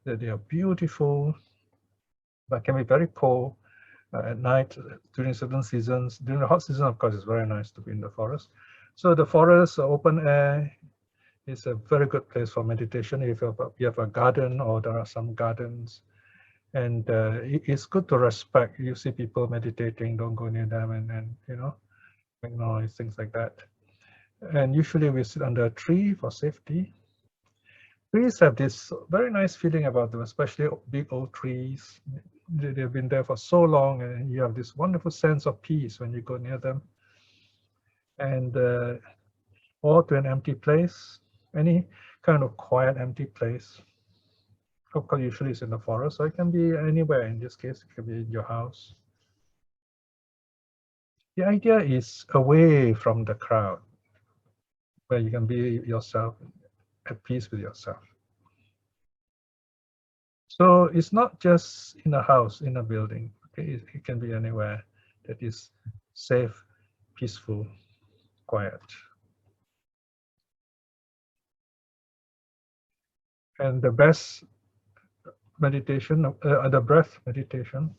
they are beautiful, but can be very cold at night during certain seasons. During the hot season, of course, it's very nice to be in the forest. So the forest, open air, is a very good place for meditation. If you have a garden or there are some gardens, and it's good to respect. You see people meditating, don't go near them, and you know, make noise, things like that. And usually we sit under a tree for safety. Trees have this very nice feeling about them, especially big old trees. they've been there for so long, and you have this wonderful sense of peace when you go near them. And or to an empty place, any kind of quiet empty place. Of course, usually it's in the forest, so it can be anywhere. In this case, it can be in your house. The idea is away from the crowd, where you can be yourself, at peace with yourself. So it's not just in a house, in a building. Okay, it can be anywhere that is safe, peaceful, quiet. And the best meditation, the breath meditation,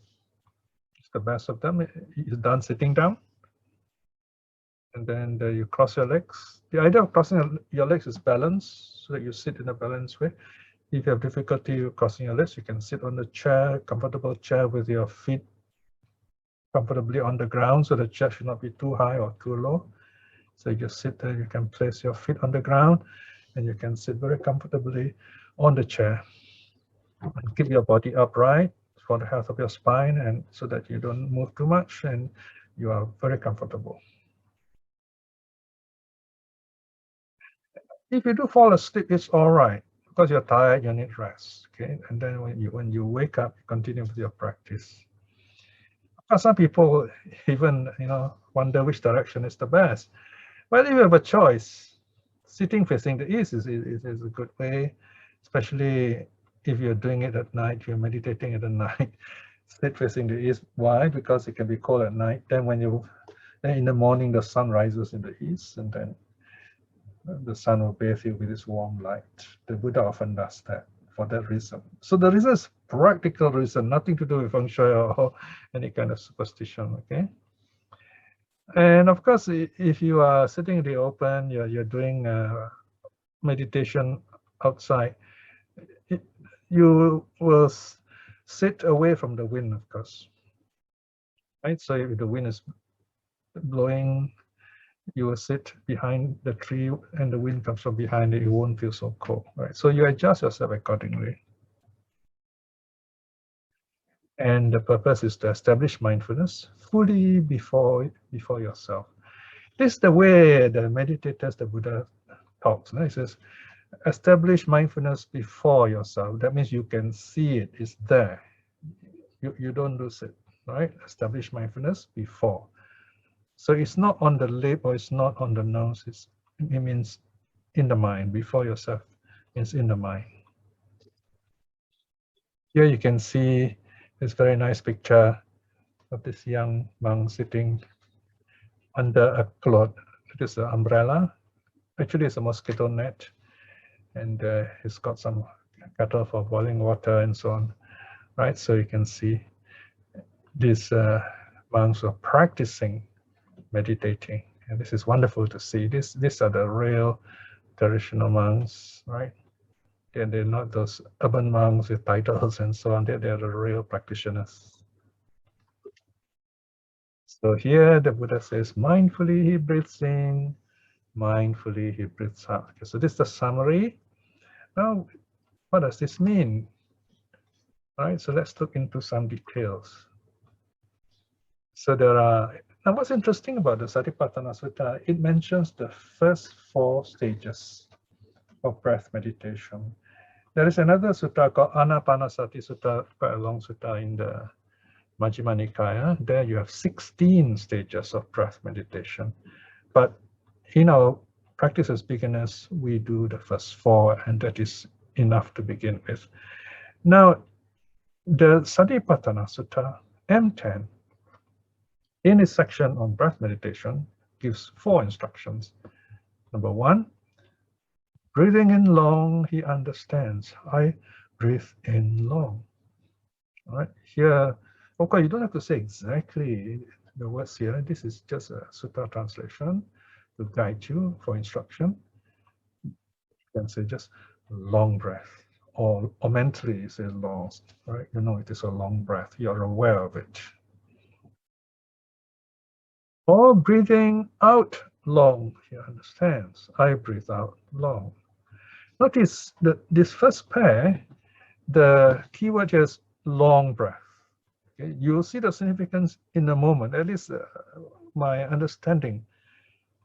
is the best of them. Is done sitting down, and then you cross your legs. The idea of crossing your legs is balance, so that you sit in a balanced way. If you have difficulty crossing your legs, you can sit on the chair, comfortable chair with your feet comfortably on the ground, so the chair should not be too high or too low. So you just sit there, you can place your feet on the ground, and you can sit very comfortably on the chair. And keep your body upright for the health of your spine, and so that you don't move too much and you are very comfortable. If you do fall asleep, it's all right, because you're tired, you need rest. Okay, and then when you wake up, you continue with your practice. Some people even wonder which direction is the best. Well, if you have a choice, sitting facing the east is a good way, especially if you're doing it at night, you're meditating at the night. Sit facing the east. Why? Because it can be cold at night. Then then in the morning, the sun rises in the east, and then the sun will bathe you with its warm light. The Buddha often does that for that reason. So the reason is practical reason, nothing to do with feng shui or any kind of superstition. Okay. And of course, if you are sitting in the open, you're doing meditation outside, you will sit away from the wind, of course. Right. So if the wind is blowing, you will sit behind the tree, and the wind comes from behind it. You won't feel so cold. Right. So you adjust yourself accordingly. And the purpose is to establish mindfulness fully before yourself. This is the way the meditators, the Buddha talks. He says, establish mindfulness before yourself. That means you can see it, it's there. You don't lose it, right? Establish mindfulness before. So it's not on the lip or it's not on the nose. It means in the mind. Before yourself means in the mind. Here you can see this very nice picture of this young monk sitting under a cloth. It is an umbrella. Actually, it's a mosquito net, and it's got some kettle for boiling water and so on, right? So you can see these monks are practicing meditating, and this is wonderful to see. These are the real traditional monks, right? And they're not those urban monks with titles and so on. They're the real practitioners. So here the Buddha says, mindfully he breathes in, mindfully he breathes out. Okay, so this is the summary. Now, what does this mean? All right, so let's look into some details. So now what's interesting about the Satipaṭṭhāna Sutta, it mentions the first 4 stages of breath meditation. There is another sutta called Anapanasati Sutta, quite a long sutta in the Majjhima Nikaya. There you have 16 stages of breath meditation. But in our practice as beginners, we do the first 4, and that is enough to begin with. Now, the Satipaṭṭhāna Sutta, M10, in its section on breath meditation, gives 4 instructions. Number 1, breathing in long, he understands. I breathe in long. All right, here, of course, you don't have to say exactly the words here. This is just a sutta translation to guide you for instruction. You can say just long breath, or mentally you say long, right? You know it is a long breath. You're aware of it. Or breathing out long, he understands. I breathe out long. Notice that this first pair, the keyword here is long breath. Okay, you'll see the significance in a moment, at least my understanding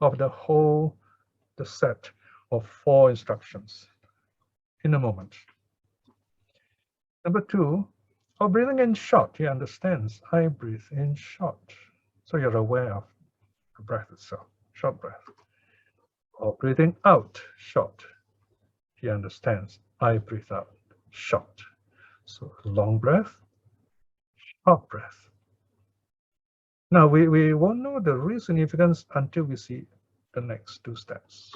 of the set of 4 instructions in a moment. Number 2, breathing in short. He understands, I breathe in short. So you're aware of the breath itself, short breath. Or breathing out short. He understands, I breathe out short. So long breath, short breath. Now we won't know the real significance until we see the next 2 steps.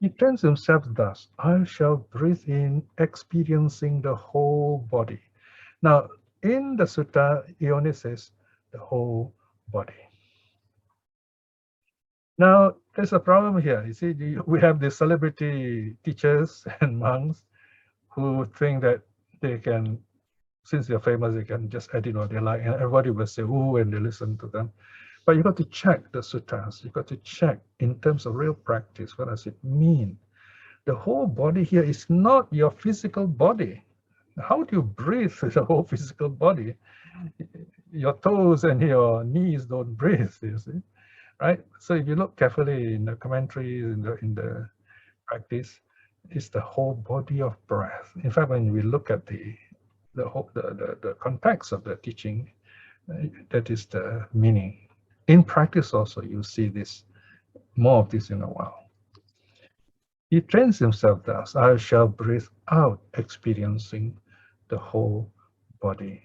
He trains himself thus, I shall breathe in, experiencing the whole body. Now, in the sutta, he only says the whole body. Now, there's a problem here. You see, we have the celebrity teachers and monks who think that they can, since they're famous, they can just edit what they like, and everybody will say, ooh, when they listen to them. But you got to check the suttas. You got to check in terms of real practice. What does it mean? The whole body here is not your physical body. How do you breathe with the whole physical body? Your toes and your knees don't breathe, you see, right? So if you look carefully in the commentaries, in the practice, it's the whole body of breath. In fact, when we look at the context of the teaching, that is the meaning. In practice also, you see this, more of this in a while. He trains himself thus, I shall breathe out, experiencing the whole body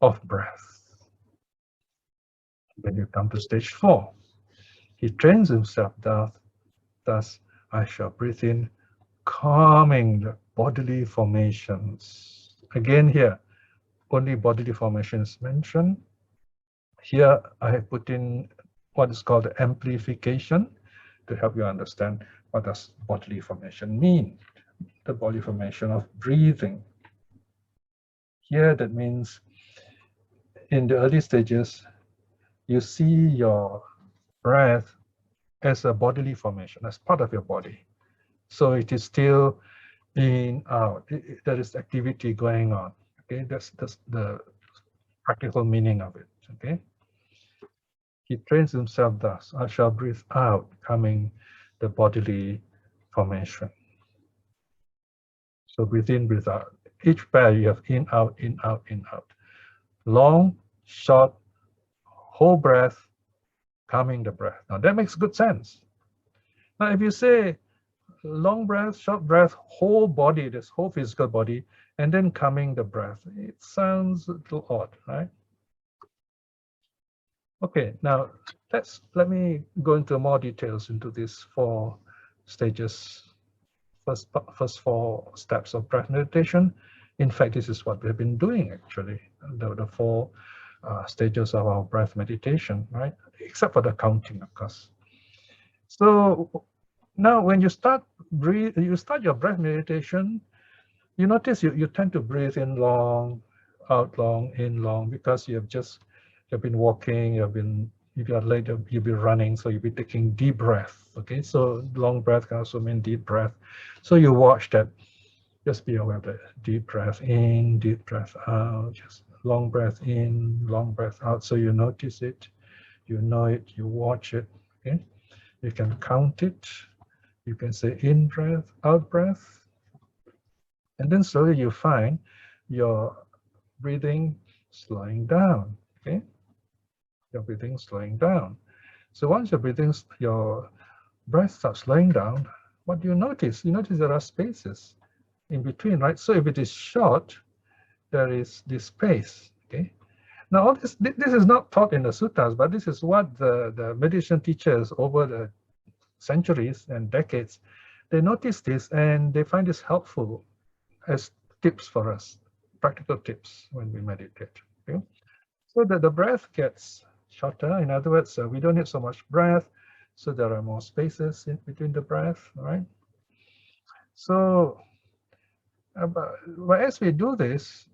of breath. When you come to stage 4, he trains himself thus, I shall breathe in, calming the bodily formations. Again here, only bodily formations mentioned. Here I have put in what is called the amplification to help you understand what does bodily formation mean. The body formation of breathing. Here that means in the early stages, you see your breath as a bodily formation, as part of your body. So it is still in, out. There is activity going on. Okay, that's the practical meaning of it. Okay. He trains himself thus, I shall breathe out, coming the bodily formation. So breathe in, breathe out. Each pair you have in, out, in, out, in, out. Long, short, whole breath, calming the breath. Now that makes good sense. Now if you say long breath, short breath, whole body, this whole physical body, and then calming the breath, it sounds a little odd, right? Okay, now let me go into more details into these 4 stages, first 4 steps of breath meditation. In fact, this is what we've been doing actually, the 4 stages of our breath meditation, right? Except for the counting, of course. So now when you start your breath meditation, you notice you tend to breathe in long, out long, in long, because you've been walking, if you are late, you'll be running, so you'll be taking deep breath. Okay, so long breath can also mean deep breath. So you watch that. Just be aware of that. Deep breath in, deep breath out. Just long breath in, long breath out. So you notice it, you know it, you watch it. Okay, you can count it. You can say in breath, out breath, and then slowly you find your breathing slowing down. Okay. Your breathing slowing down. So once your breath starts slowing down, what do you notice? You notice there are spaces in between, right? So if it is short, there is this space. Okay. Now all this is not taught in the suttas, but this is what the meditation teachers over the centuries and decades, they notice this and they find this helpful as tips for us, practical tips when we meditate. Okay. So that the breath gets shorter. In other words, we don't need so much breath, so there are more spaces in between the breath, right? So, but as we do this,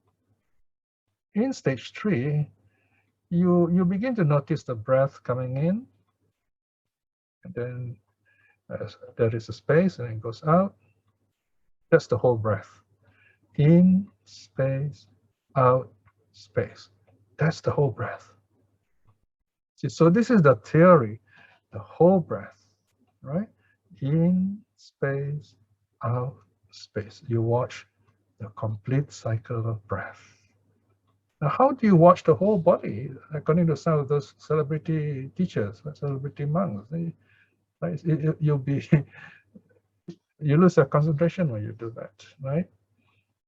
in stage 3, you begin to notice the breath coming in, and then there is a space, and it goes out. That's the whole breath. In, space, out, space. That's the whole breath. See, so this is the theory, the whole breath, right? In space, out space. You watch the complete cycle of breath. Now, how do you watch the whole body? According to some of those celebrity teachers, celebrity monks, you'll be you lose your concentration when you do that, right?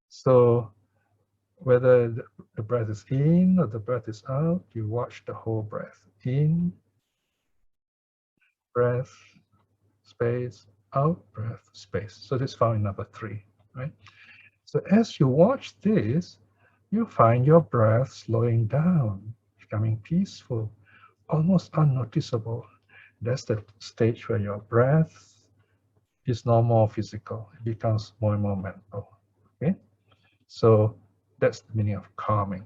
So whether the breath is in or the breath is out, you watch the whole breath. In, breath, space, out, breath, space. So this is found in number 3, right? So as you watch this, you find your breath slowing down, becoming peaceful, almost unnoticeable. That's the stage where your breath is no more physical. It becomes more and more mental. Okay? So that's the meaning of calming.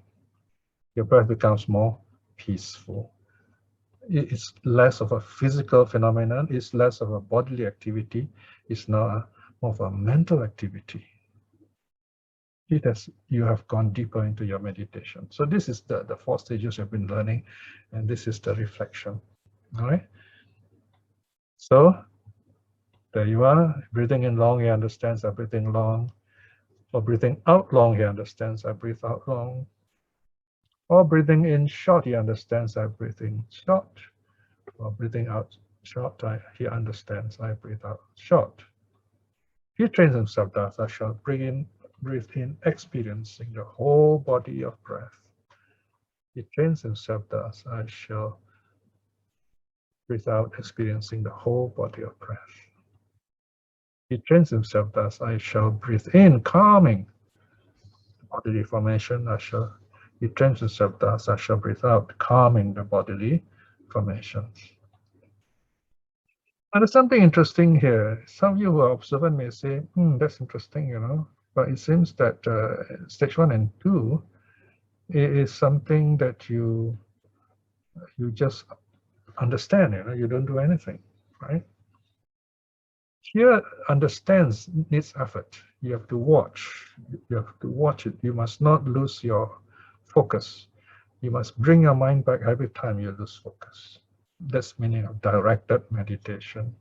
Your breath becomes more peaceful. It's less of a physical phenomenon. It's less of a bodily activity. It's now more of a mental activity. You have gone deeper into your meditation. So this is the 4 stages you've been learning, and this is the reflection. All right. So there you are. Breathing in long, he understands I breathe in long. Or breathing out long, he understands I breathe out long. Or breathing in short, he understands I breathe in short. Or breathing out short, he understands I breathe out short. He trains himself thus, I shall breathe in, experiencing the whole body of breath. He trains himself thus, I shall breathe out, experiencing the whole body of breath. He trains himself thus, I shall breathe in, calming the bodily formation. He trains himself thus, I shall breathe out, calming the bodily formations. And there's something interesting here. Some of you who are observant may say, that's interesting, but it seems that stage 1 and 2 is something that you just understand, you don't do anything, right? Here, understands needs effort. You have to watch. You have to watch it. You must not lose your focus. You must bring your mind back every time you lose focus. That's the meaning of directed meditation.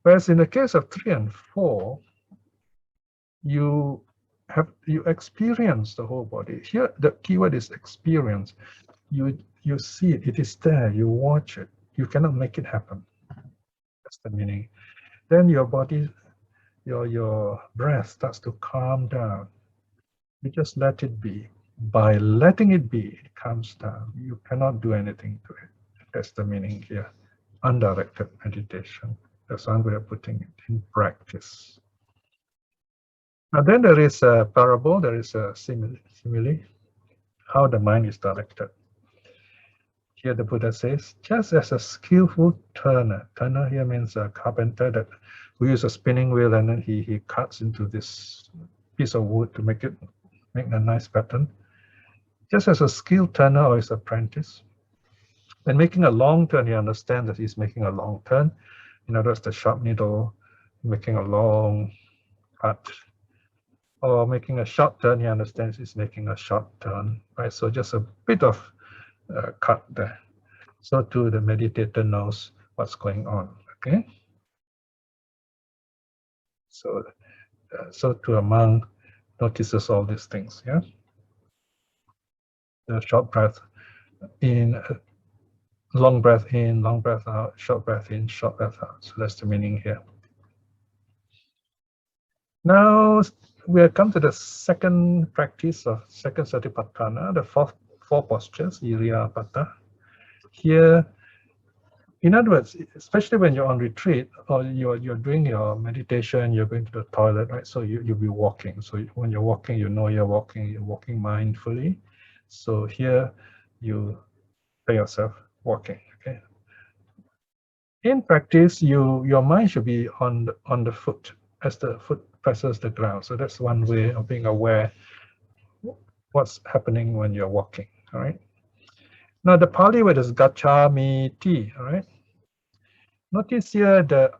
Whereas in the case of 3 and 4, you experience the whole body. Here, the keyword is experience. You see it. It is there. You watch it. You cannot make it happen. That's the meaning. Then your body, your breath starts to calm down. You just let it be. By letting it be, it calms down. You cannot do anything to it. That's the meaning here. Undirected meditation. That's one way of putting it in practice. Now then there is a parable, there is a simile, how the mind is directed. Here the Buddha says, just as a skillful turner here means a carpenter who uses a spinning wheel and then he cuts into this piece of wood to make a nice pattern. Just as a skilled turner or his apprentice, when making a long turn, he understands that he's making a long turn. In other words, the sharp needle making a long cut. Or making a short turn, he understands he's making a short turn, right? So just a bit of cut there. So too, the meditator knows what's going on, okay? So too, a monk notices all these things, yeah? The short breath in, long breath in, long breath out, short breath in, short breath out. So that's the meaning here. Now, we have come to the second practice of second Satipaṭṭhāna, the four postures, Iriyapata. Here, in other words, especially when you're on retreat or you're doing your meditation, you're going to the toilet, right? So you'll be walking. So when you're walking, you know you're walking mindfully. So here you pay yourself walking, okay? In practice, your mind should be on the foot as the foot presses the ground. So that's one way of being aware what's happening when you're walking, all right? Now the Pali word is gacchāmīti, all right? Notice here the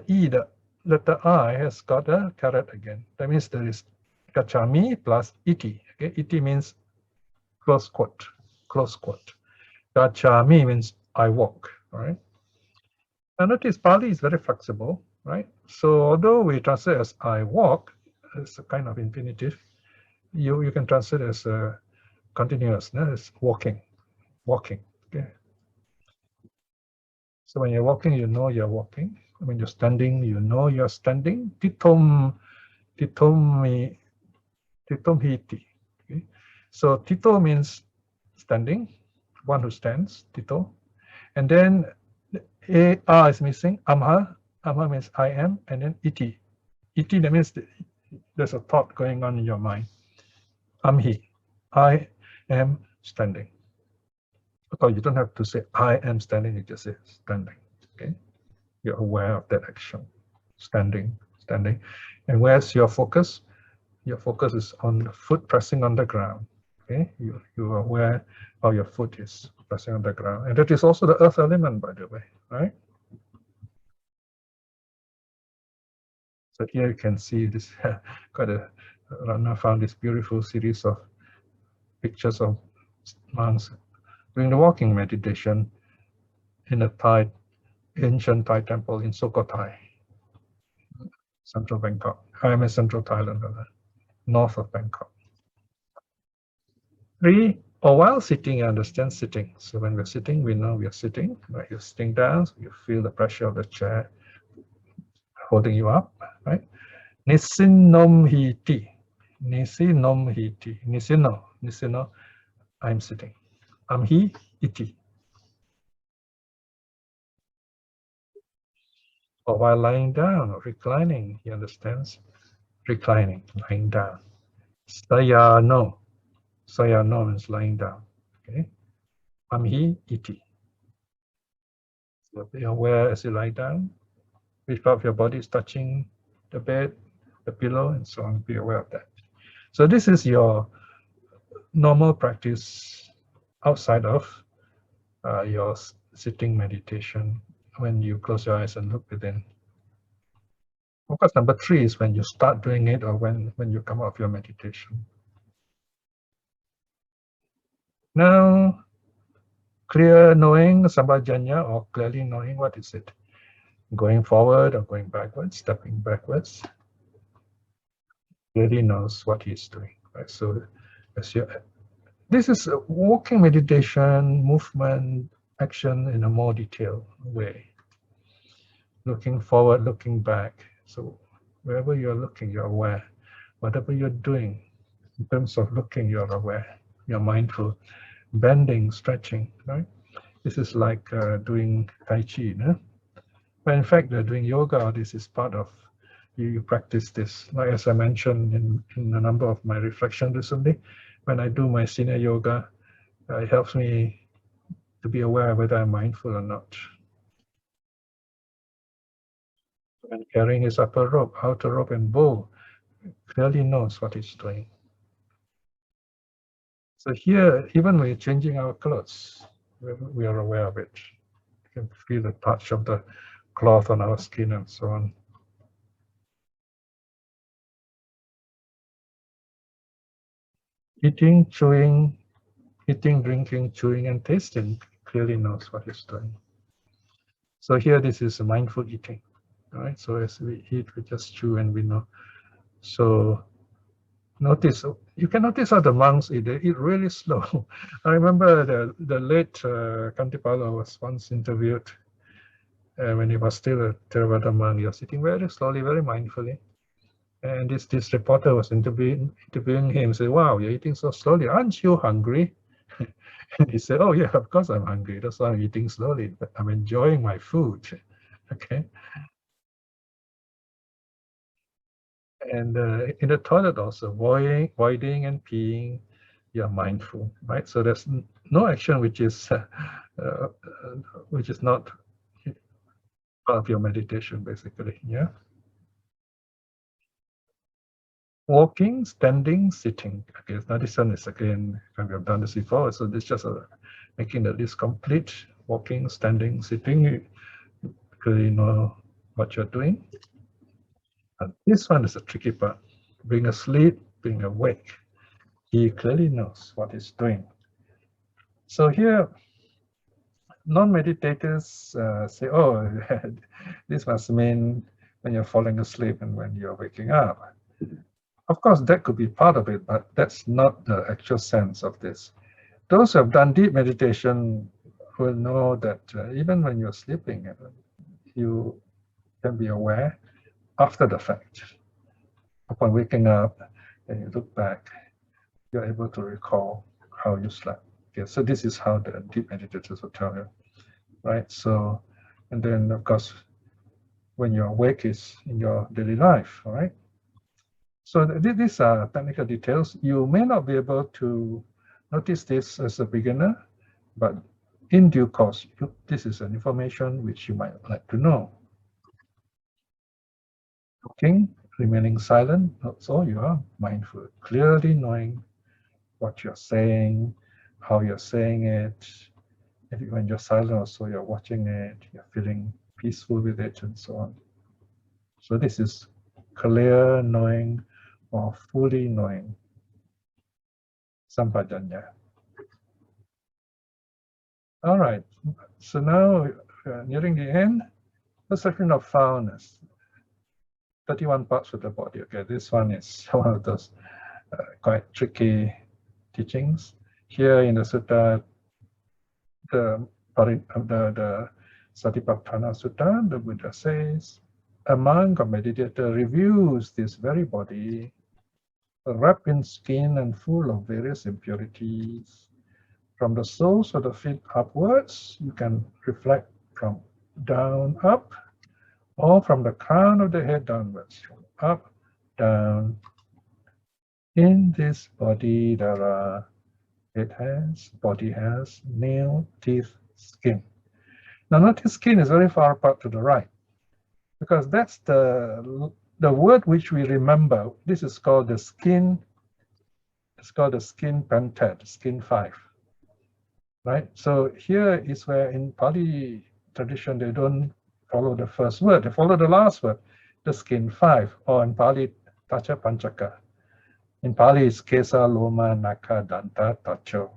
E, the letter I has got a caret again. That means there is gacchāmi plus iti, okay? Iti means close quote, close quote. Gacchami means I walk, all right? Now notice Pali is very flexible, right? So although we translate as I walk, it's a kind of infinitive, you can translate as a continuous, as walking, walking, okay? So when you're walking, you know you're walking. When you're standing, you know you're standing. Titom hiti. Okay? So tito means standing, one who stands, tito. And then a is missing, amha. Amha means I am, and then iti. Iti, that means there's a thought going on in your mind. Amhi, I am standing. Oh, you don't have to say I am standing, you just say standing. Okay, you're aware of that action, standing, standing. And where's your focus? Your focus is on the foot pressing on the ground. Okay, you are aware how your foot is pressing on the ground, and that is also the earth element, by the way, right? So here you can see this quite a Ratna found this beautiful series of pictures of monks doing the walking meditation in a ancient Thai temple in Sukhothai, central Bangkok. I am in central Thailand, north of Bangkok. 3, or while sitting, understand sitting. So when we're sitting, we know we are sitting. Right? You're sitting down, so you feel the pressure of the chair holding you up, right? Nisinom hiti. Nisinom hiti. Nisino, I'm sitting. Amhi iti. Or while lying down or reclining, he understands reclining, lying down. Sayano. Sayano means lying down. Okay. Amhi iti. So be aware as you lie down, which part of your body is touching the bed, the pillow, and so on. Be aware of that. So this is your normal practice outside of your sitting meditation when you close your eyes and look within. Of course, number 3 is when you start doing it or when you come out of your meditation. Now, clear knowing, sambhajanya, or clearly knowing, what is it? Going forward or going backwards, stepping backwards. Clearly knows what he's doing. Right? So this is a walking meditation, movement, action in a more detailed way. Looking forward, looking back. So wherever you're looking, you're aware. Whatever you're doing, in terms of looking, you're aware. You're mindful. Bending, stretching, right? This is like doing Tai Chi, no? But in fact, doing yoga, this is part of, you practice this. Like as I mentioned in a number of my reflections recently, when I do my senior yoga, it helps me to be aware whether I'm mindful or not. When carrying his upper rope, outer rope, and bow, clearly knows what he's doing. So here, even when we're changing our clothes, we are aware of it. You can feel the touch of the cloth on our skin and so on. Eating, chewing, drinking, chewing, and tasting, clearly knows what he's doing. So here, this is mindful eating. All right. So as we eat, we just chew and we know. So notice, you can notice how the monks eat. They eat really slow. I remember the late Kantipala was once interviewed when he was still a Theravada monk. He was eating very slowly, very mindfully. And this reporter was interviewing him, said, "Wow, you're eating so slowly. Aren't you hungry?" And he said, "Oh yeah, of course I'm hungry. That's why I'm eating slowly. But I'm enjoying my food." Okay. And in the toilet also, voiding and peeing, you're mindful, right? So there's no action which is not part of your meditation, basically. Yeah. Walking, standing, sitting. Okay, now this one is again, we have done this before, so this is just making the list complete. Walking, standing, sitting, you clearly know what you're doing. And this one is a tricky part. Being asleep, being awake, he clearly knows what he's doing. So here, non-meditators say, oh, this must mean when you're falling asleep and when you're waking up. Of course, that could be part of it, but that's not the actual sense of this. Those who have done deep meditation will know that even when you're sleeping, you can be aware after the fact. Upon waking up and you look back, you're able to recall how you slept. Okay, so this is how the deep meditators will tell you, right? So, and then of course, when you're awake is in your daily life, all right? So these are technical details. You may not be able to notice this as a beginner, but in due course, this is an information which you might like to know. Looking, remaining silent, so you are mindful, clearly knowing what you're saying, how you're saying it. When you're silent also, you're watching it, you're feeling peaceful with it, and so on. So this is clear knowing or fully knowing, sampajanya. All right, so now nearing the end, the section of foulness. 31 parts of the body. Okay, this one is one of those quite tricky teachings. Here in the sutta, the Satipaṭṭhāna Sutta, the Buddha says, a monk or meditator reviews this very body, wrapped in skin and full of various impurities. From the soles of the feet upwards, you can reflect from down up, or from the crown of the head downwards, up, down. In this body, there are body has nail, teeth, skin. Now notice skin is very far apart to the right, because that's the word which we remember. This is called the skin. It's called the skin pentat, skin 5. Right? So here is where in Pali tradition they don't follow the first word, they follow the last word, the skin 5, or in Pali, tacha panchaka. In Pali, it's kesa, loma, naka, danta, tacho.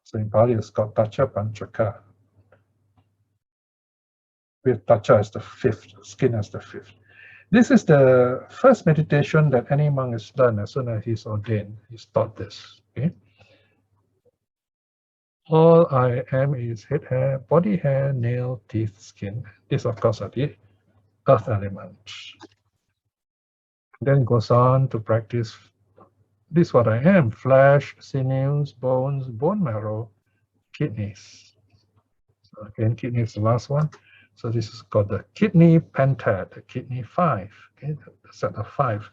So in Pali, it's called tacha panchaka. With tacha as the 5th, skin as the 5th. This is the first meditation that any monk has done as soon as he's ordained. He's taught this. Okay? All I am is head hair, body hair, nail, teeth, skin. This, of course, are the earth elements. Then goes on to practice this, what I am: flesh, sinews, bones, bone marrow, kidneys. So again, kidney is the last one. So this is called the kidney pentat, the kidney 5. Okay, the set of 5.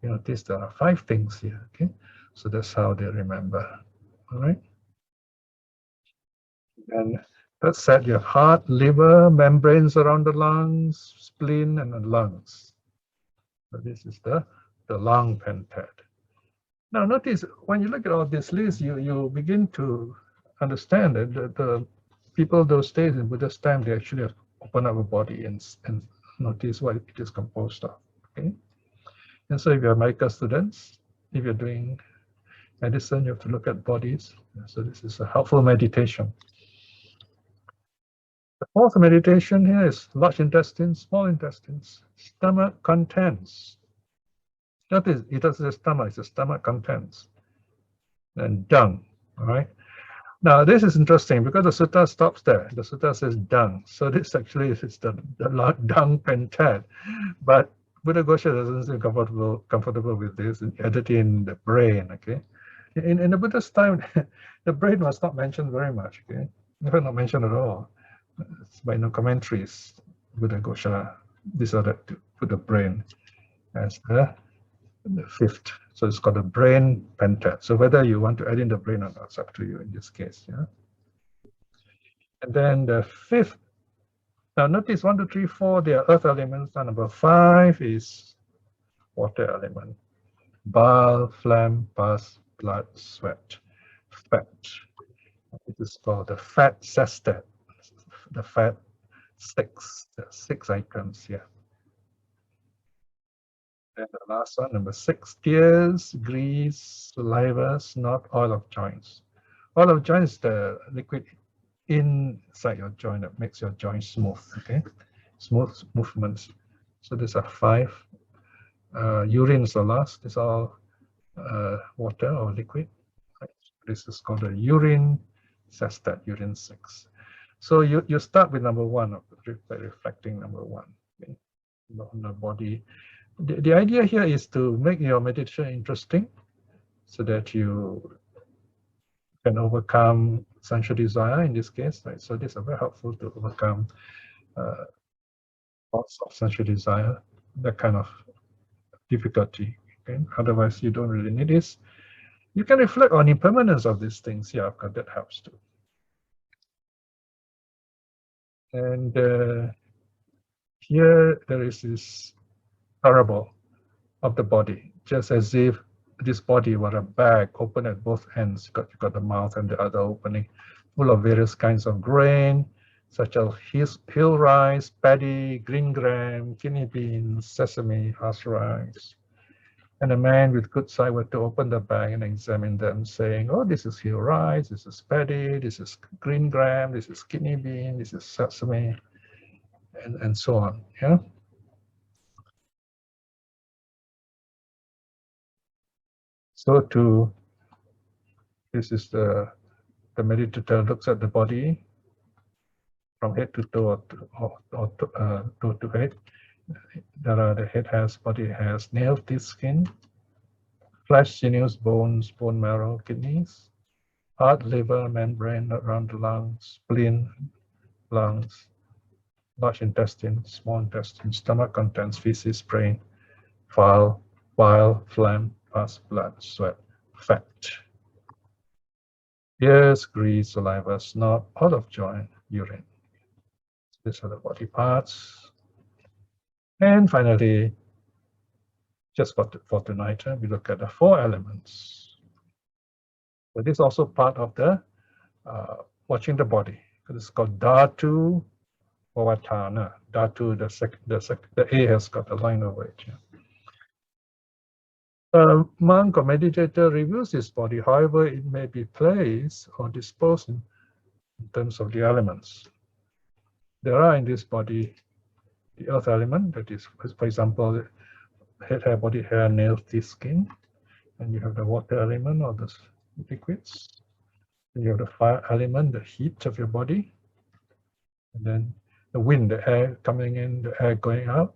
You notice there are 5 things here. Okay, so that's how they remember. All right. And that set, you have heart, liver, membranes around the lungs, spleen, and the lungs. So this is the lung pentat. Now notice, when you look at all this list, you begin to understand that the people those days in Buddha's time, they actually open up a body and notice what it is composed of. Okay, and so if you're medical students, if you're doing medicine, you have to look at bodies. So this is a helpful meditation. The fourth meditation here is large intestines, small intestines, stomach contents. Notice it doesn't say stomach, it's the stomach contents. And dung, all right? Now this is interesting because the sutta stops there. The sutta says dung. So this actually is the dung pentat. But Buddha Gosha doesn't seem comfortable with this and added in the brain, okay? In the Buddha's time, the brain was not mentioned very much, okay? Never not mentioned at all. It's by no commentaries, Buddha Gosha decided to put the brain as the 5th. So it's called the brain pentat. So whether you want to add in the brain or not, it's up to you in this case. Yeah. And then the 5th. Now notice 1, 2, 3, 4, they are earth elements. And number 5 is water element. Bile, phlegm, pus, blood, sweat, fat. It is called the fat sestet. The fat 6. There are 6 items here. And the last one, number 6, tears, grease, saliva, snot, oil of joints. All of joint is the liquid inside your joint that makes your joint smooth. Okay, smooth movements. So these are 5. Urine is the last. It's all water or liquid. Right? This is called a urine sestet, urine 6. So you start with number 1, by reflecting number 1 on the body. The idea here is to make your meditation interesting so that you can overcome sensual desire in this case, right? So these are very helpful to overcome thoughts of sensual desire, that kind of difficulty. Okay? Otherwise, you don't really need this. You can reflect on impermanence of these things. Yeah, of course, that helps too. And here there is this parable of the body, just as if this body were a bag open at both ends. You got the mouth and the other opening, full of various kinds of grain, such as hill rice, paddy, green gram, kidney beans, sesame, husk rice. And a man with good sight were to open the bag and examine them, saying, "Oh, this is hill rice, this is paddy, this is green gram, this is kidney bean, this is sesame," and so on. Yeah. So too, this is the meditator looks at the body from head to toe, or toe to head. The head has, body has nail, teeth, skin, flesh, sinews, bones, bone marrow, kidneys, heart, liver, membrane around the lungs, spleen, lungs, large intestine, small intestine, stomach contents feces, brain, bile, phlegm, pus, blood, sweat, fat, ears, grease, saliva, snot, all of joint, urine. These are the body parts. And finally, just for tonight, we look at the 4 elements. So this is also part of the watching the body. It's called Dhatu Vavatana. Dhatu, the A has got a line over it. Yeah. A monk or meditator reviews his body, however it may be placed or disposed in terms of the elements. There are in this body the earth element, that is, for example, head, hair, body, hair, nails, teeth, skin. And you have the water element or the liquids. And you have the fire element, the heat of your body. And then the wind, the air coming in, the air going out.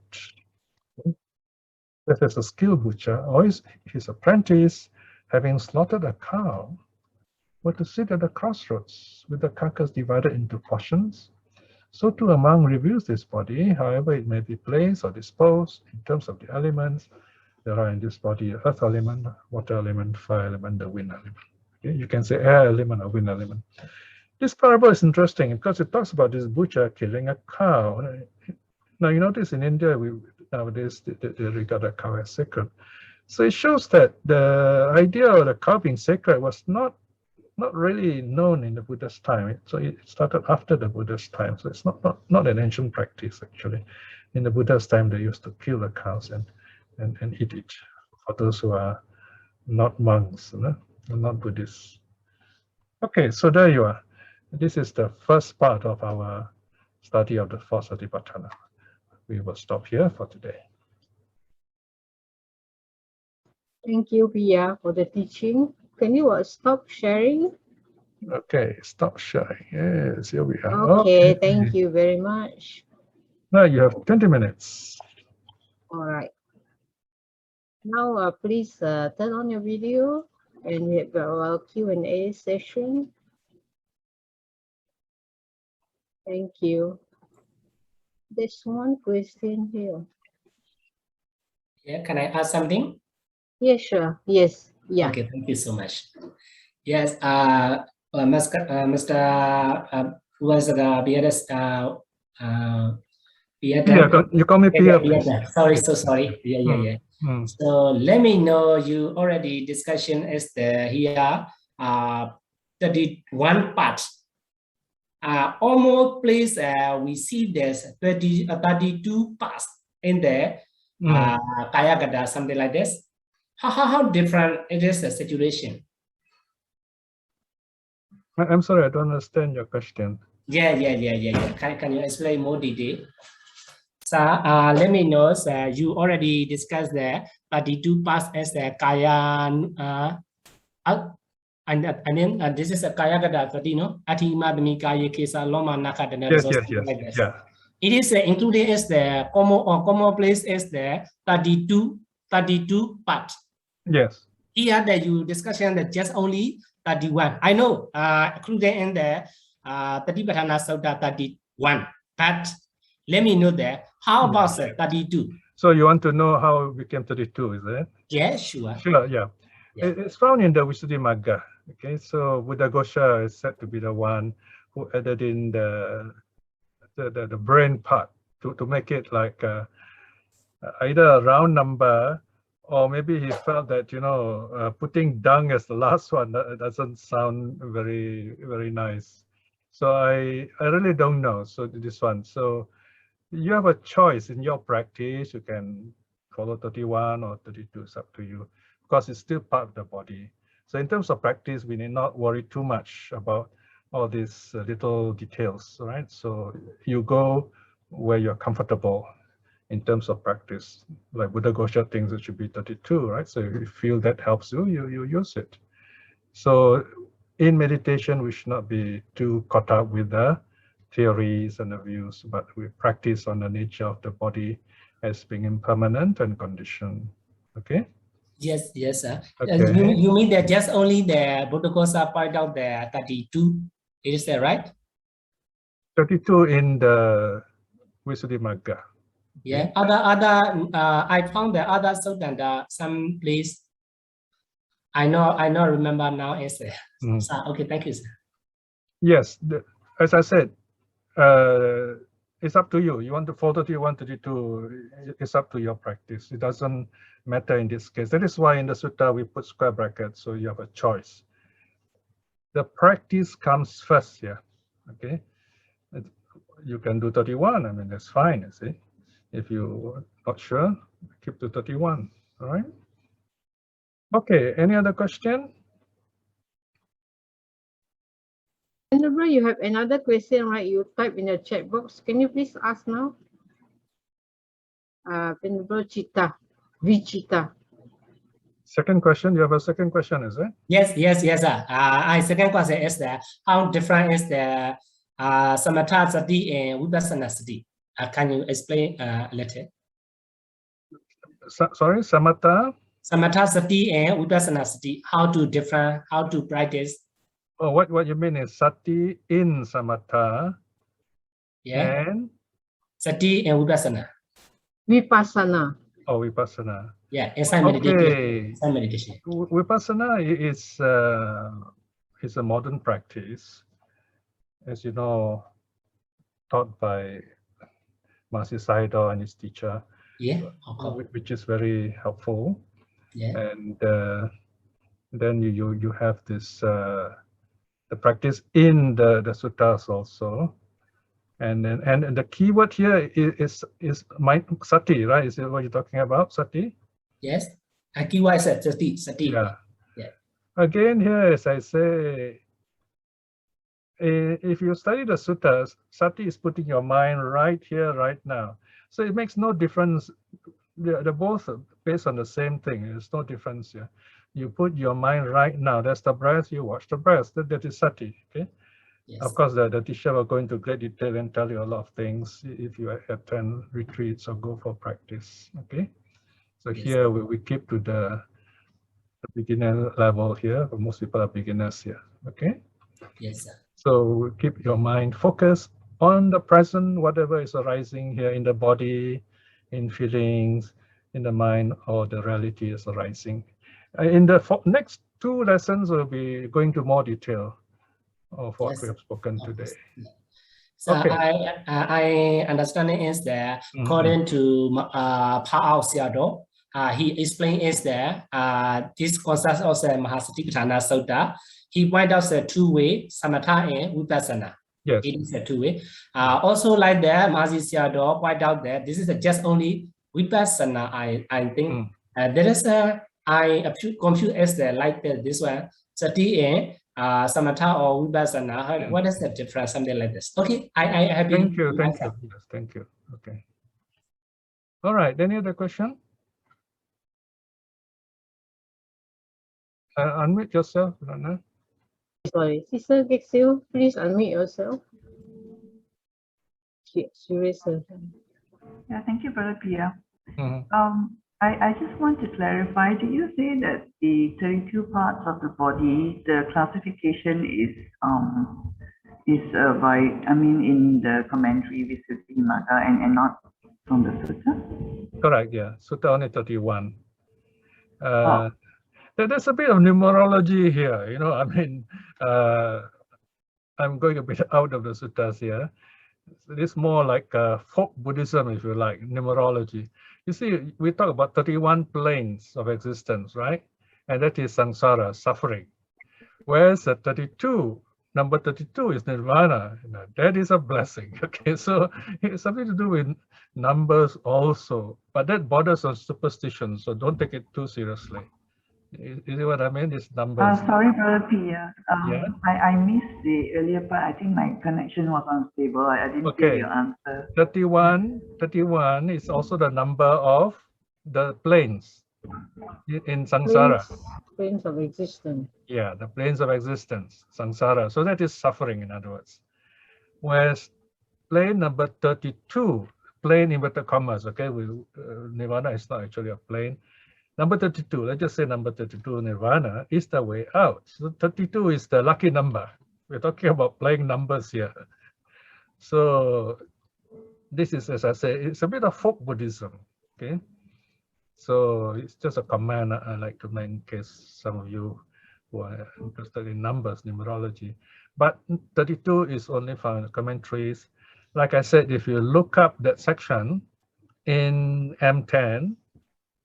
This is a skilled butcher, or his apprentice, having slaughtered a cow, were to sit at the crossroads with the carcass divided into portions. So too a monk reviews this body, however it may be placed or disposed in terms of the elements. There are in this body earth element, water element, fire element, the wind element. Okay? You can say air element or wind element. This parable is interesting because it talks about this butcher killing a cow. Now you notice in India, nowadays they regard a cow as sacred. So it shows that the idea of the cow being sacred was not really known in the Buddha's time. So it started after the Buddha's time. So it's not an ancient practice actually. In the Buddha's time, they used to kill the cows and eat it for those who are not monks, not Buddhists. Okay, so there you are. This is the first part of our study of the 4 Satipaṭṭhāna. We will stop here for today. Thank you, Piya, for the teaching. Can you stop sharing? Okay, stop sharing. Yes, here we are. Okay, thank you very much. Now you have 20 minutes. All right. Now, please turn on your video and we have our Q&A session. Thank you. There's one question here. Yeah, can I ask something? Yeah, sure. Yes. Yeah. Okay, thank you so much. Yes, Mr. Who was the Piya Tan? You call me Piya. Sorry, so sorry. Yeah. So let me know you already discussion is the here 31 parts. Almost please we see there's 32 parts in there. Kaya Gada, something like this. How different it is the situation? I'm sorry, I don't understand your question. Yeah. Can you explain more detail? So let me know. You already discussed the 32 parts as the kaya. And then this is a kaya gada 30, no? Ati madmi kaya kesa loma naka the Yes, like this. yeah. It is included as the common place as the 32 part. Yes. Here that you discussion that just only 31. I know included in the Satipaṭṭhāna Suttas 31. But let me know that. How about 32? So you want to know how it became 32, is it? Yeah, sure. Sure, yeah. It's found in the Visuddhimagga. Okay, so Buddhaghosa is said to be the one who added in the brain part to make it like either a round number, or maybe he felt that, you know, putting dung as the last one doesn't sound very, very nice. So I really don't know. So this one. So you have a choice in your practice. You can follow 31 or 32. It's up to you, because it's still part of the body. So in terms of practice, we need not worry too much about all these little details, right? So you go where you're comfortable in terms of practice. Like Buddhaghosa thinks it should be 32, right? So if you feel that helps you, you use it. So in meditation, we should not be too caught up with the theories and the views, but we practice on the nature of the body as being impermanent and conditioned. Okay? Yes, sir. Okay. You mean that just only the Buddhaghosa point out the 32? Is that right? 32 in the Visuddhimagga. Yeah. Other I found the other sutta some place. I know remember now is there. So, okay, thank you, sir. Yes, as I said, it's up to you. You want to follow 31, 32, it's up to your practice. It doesn't matter in this case. That is why in the sutta we put square brackets, so you have a choice. The practice comes first here, okay? You can do 31, I mean, that's fine, you see. If you're not sure, keep to 31, all right? Okay, any other question? Venerable, you have another question, right? You type in the chat box. Can you please ask now? Venerable Chitta, Vichita. Second question, you have a second question, is it? Yes, sir. I second question is that how different is the samatha sati and vipassana sati? Can you explain a little? Sorry, samatha? Samatha sati and vipassana sati. How to practice? Oh, what you mean is sati in samatha, yeah, and sati and vipassana. Vipassana. Oh, vipassana. Yeah, inside meditation. Inside meditation. Vipassana is a modern practice, as you know, taught by Mahasi Sayadaw and his teacher. Yeah, which is very helpful. Yeah. And then you have this the practice in the suttas also. And then and the key word here is sati, right? Is it what you're talking about, sati? Yes. A key word is sati. Yeah. Again, here, as I say, if you study the suttas, sati is putting your mind right here, right now. So it makes no difference. They're both based on the same thing. There's no difference here. You put your mind right now. That's the breath. You watch the breath. That is sati. Okay. Yes. Of course, the teacher will go into great detail and tell you a lot of things if you attend retreats or go for practice. Okay. So yes. Here we keep to the beginner level here. Most people are beginners here. Okay. Yes, sir. So keep your mind focused on the present, whatever is arising here in the body, in feelings, in the mind, or the reality is arising. In the next two lessons, we'll be going to more detail of what we have spoken today. So okay. I understand is that according to Pa'ao Sayadaw, he explained is that this concept of the Satipaṭṭhāna Sutta. He pointed out the two way, samatha and vipassana. Yes. It is a two way. Also like that, Mahasi Sayadaw pointed out that this is just only vipassana. I think there is I confused as the like this one, sati and samatha or vipassana? What is the difference? Something like this. Okay, I have been. Thank you. Yes, thank you. Okay. All right. Any other question? Unmute yourself, Ratna. Sorry, Sister Gexil, please unmute yourself. She raised her hand. Yeah, thank you, Brother Piya. Mm-hmm. I just want to clarify, did you say that the 32 parts of the body, the classification is by, I mean, in the commentary Visuddhimagga and not from the sutta? Correct, yeah. Sutta only 31. There's a bit of numerology here, you know, I mean, I'm going a bit out of the suttas here. It's more like folk Buddhism, if you like, numerology. You see, we talk about 31 planes of existence, right? And that is samsara, suffering. Whereas the 32, number 32 is nirvana. You know, that is a blessing. Okay, so it's something to do with numbers also, but that borders on superstition, so don't take it too seriously. You see what I mean? These numbers. Sorry, Brother Piya. Yeah. I missed the earlier part. I think my connection was unstable. I didn't hear your answer. 31 is also the number of the planes in samsara. Planes of existence. Yeah, the planes of existence, samsara. So that is suffering, in other words. Whereas plane number 32, plane inverted commas, okay, nirvana is not actually a plane. Number 32, let's just say number 32, nirvana, is the way out. So 32 is the lucky number. We're talking about playing numbers here. So this is, as I say, it's a bit of folk Buddhism, okay? So it's just a comment I like to make in case some of you who are interested in numbers, numerology. But 32 is only found in the commentaries. Like I said, if you look up that section in M10,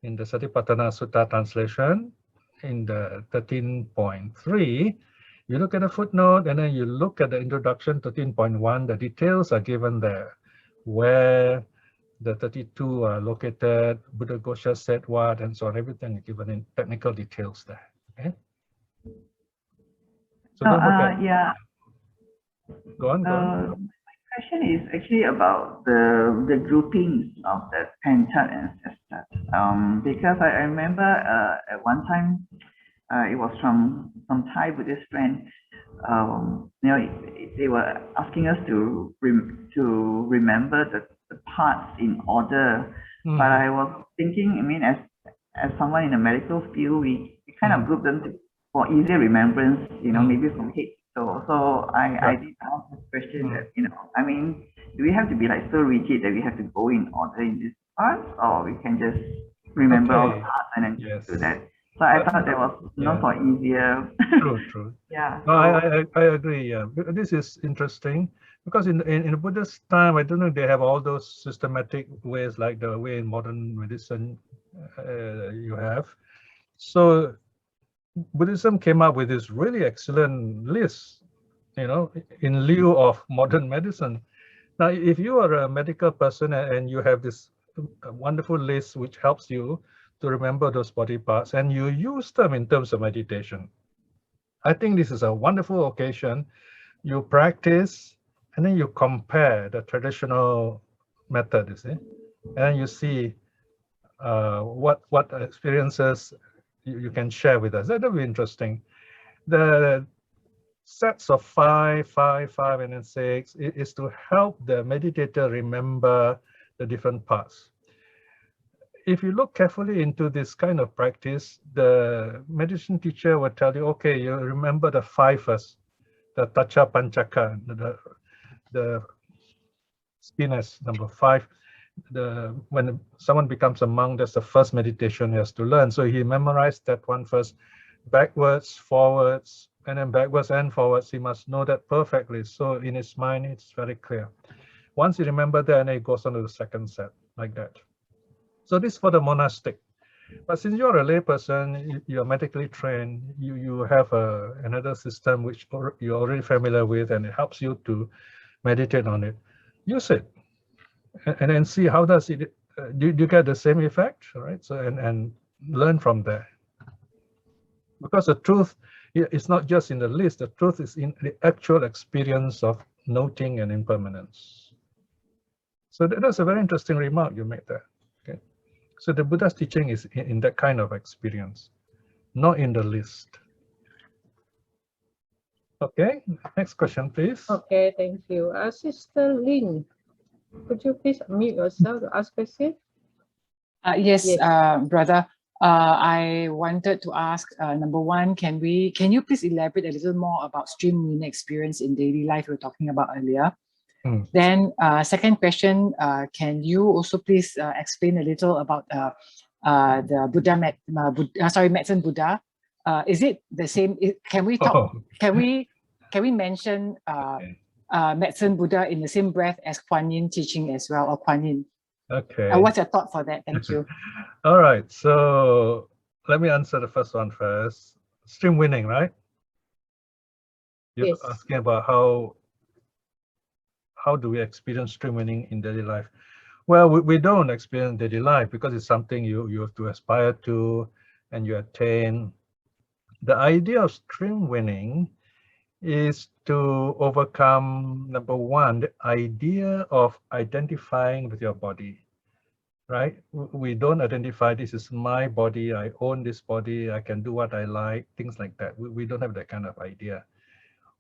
in the Satipaṭṭhāna Sutta translation, in the 13.3, you look at the footnote and then you look at the introduction 13.1, the details are given there, where the 32 are located, Buddha Ghosha said what, and so on, everything is given in technical details there. Okay? So don't forget. Yeah. Go on. My question is actually about the groupings of the Panchat and Sestat. Because I remember at one time it was from some Thai Buddhist friend. You know, they were asking us to remember the parts in order. But I was thinking, I mean, as someone in the medical field, we kind of group them for easier remembrance. You know, maybe from head. So I did ask this question that, you know, I mean, do we have to be like so rigid that we have to go in order in this part, or we can just remember all the parts and then do that? So I thought that was for easier. True. Yeah. No, I agree. Yeah, this is interesting because in the Buddhist time, I don't know if they have all those systematic ways like the way in modern medicine you have. So Buddhism came up with this really excellent list, you know, in lieu of modern medicine. Now, if you are a medical person and you have this wonderful list which helps you to remember those body parts and you use them in terms of meditation, I think this is a wonderful occasion. You practice and then you compare the traditional method, you see, and you see what experiences you can share with us. That'll be interesting. The sets of 5, 5, 5, and then 6 is to help the meditator remember the different parts. If you look carefully into this kind of practice, the meditation teacher will tell you, okay, you remember the 5 first, the tacha panchaka, the spinach, number 5. When someone becomes a monk, that's the first meditation he has to learn. So he memorized that one first, backwards, forwards, and then backwards and forwards. He must know that perfectly. So in his mind, it's very clear. Once he remembers that, and then he goes on to the second set, like that. So this is for the monastic. But since you're a lay person, you're medically trained, you have another system which you're already familiar with, and it helps you to meditate on it. Use it. And then see how does it, do you get the same effect, right? So and learn from there. Because the truth It's not just in the list. The truth is in the actual experience of noting and impermanence. So that's a very interesting remark you made there. Okay. So the Buddha's teaching is in that kind of experience, not in the list. Okay, next question, please. Okay, thank you. Sister Lin, could you please unmute yourself to ask question? Yes, brother. I wanted to ask, number one, can you please elaborate a little more about stream winning experience in daily life we were talking about earlier? Then second question, can you also please explain a little about the medicine Buddha? Is it the same? Can we talk? Can we mention medicine Buddha in the same breath as Kuan Yin teaching as well, or Kuan Yin? Okay. What's your thought for that? Thank you. All right. So let me answer the first one first. Stream winning, right? You're Yes. asking about how do we experience stream winning in daily life? Well, we don't experience daily life because it's something you have to aspire to and you attain. The idea of stream winning is to overcome, number one, the idea of identifying with your body, right? We don't identify this is my body, I own this body, I can do what I like, things like that. We don't have that kind of idea.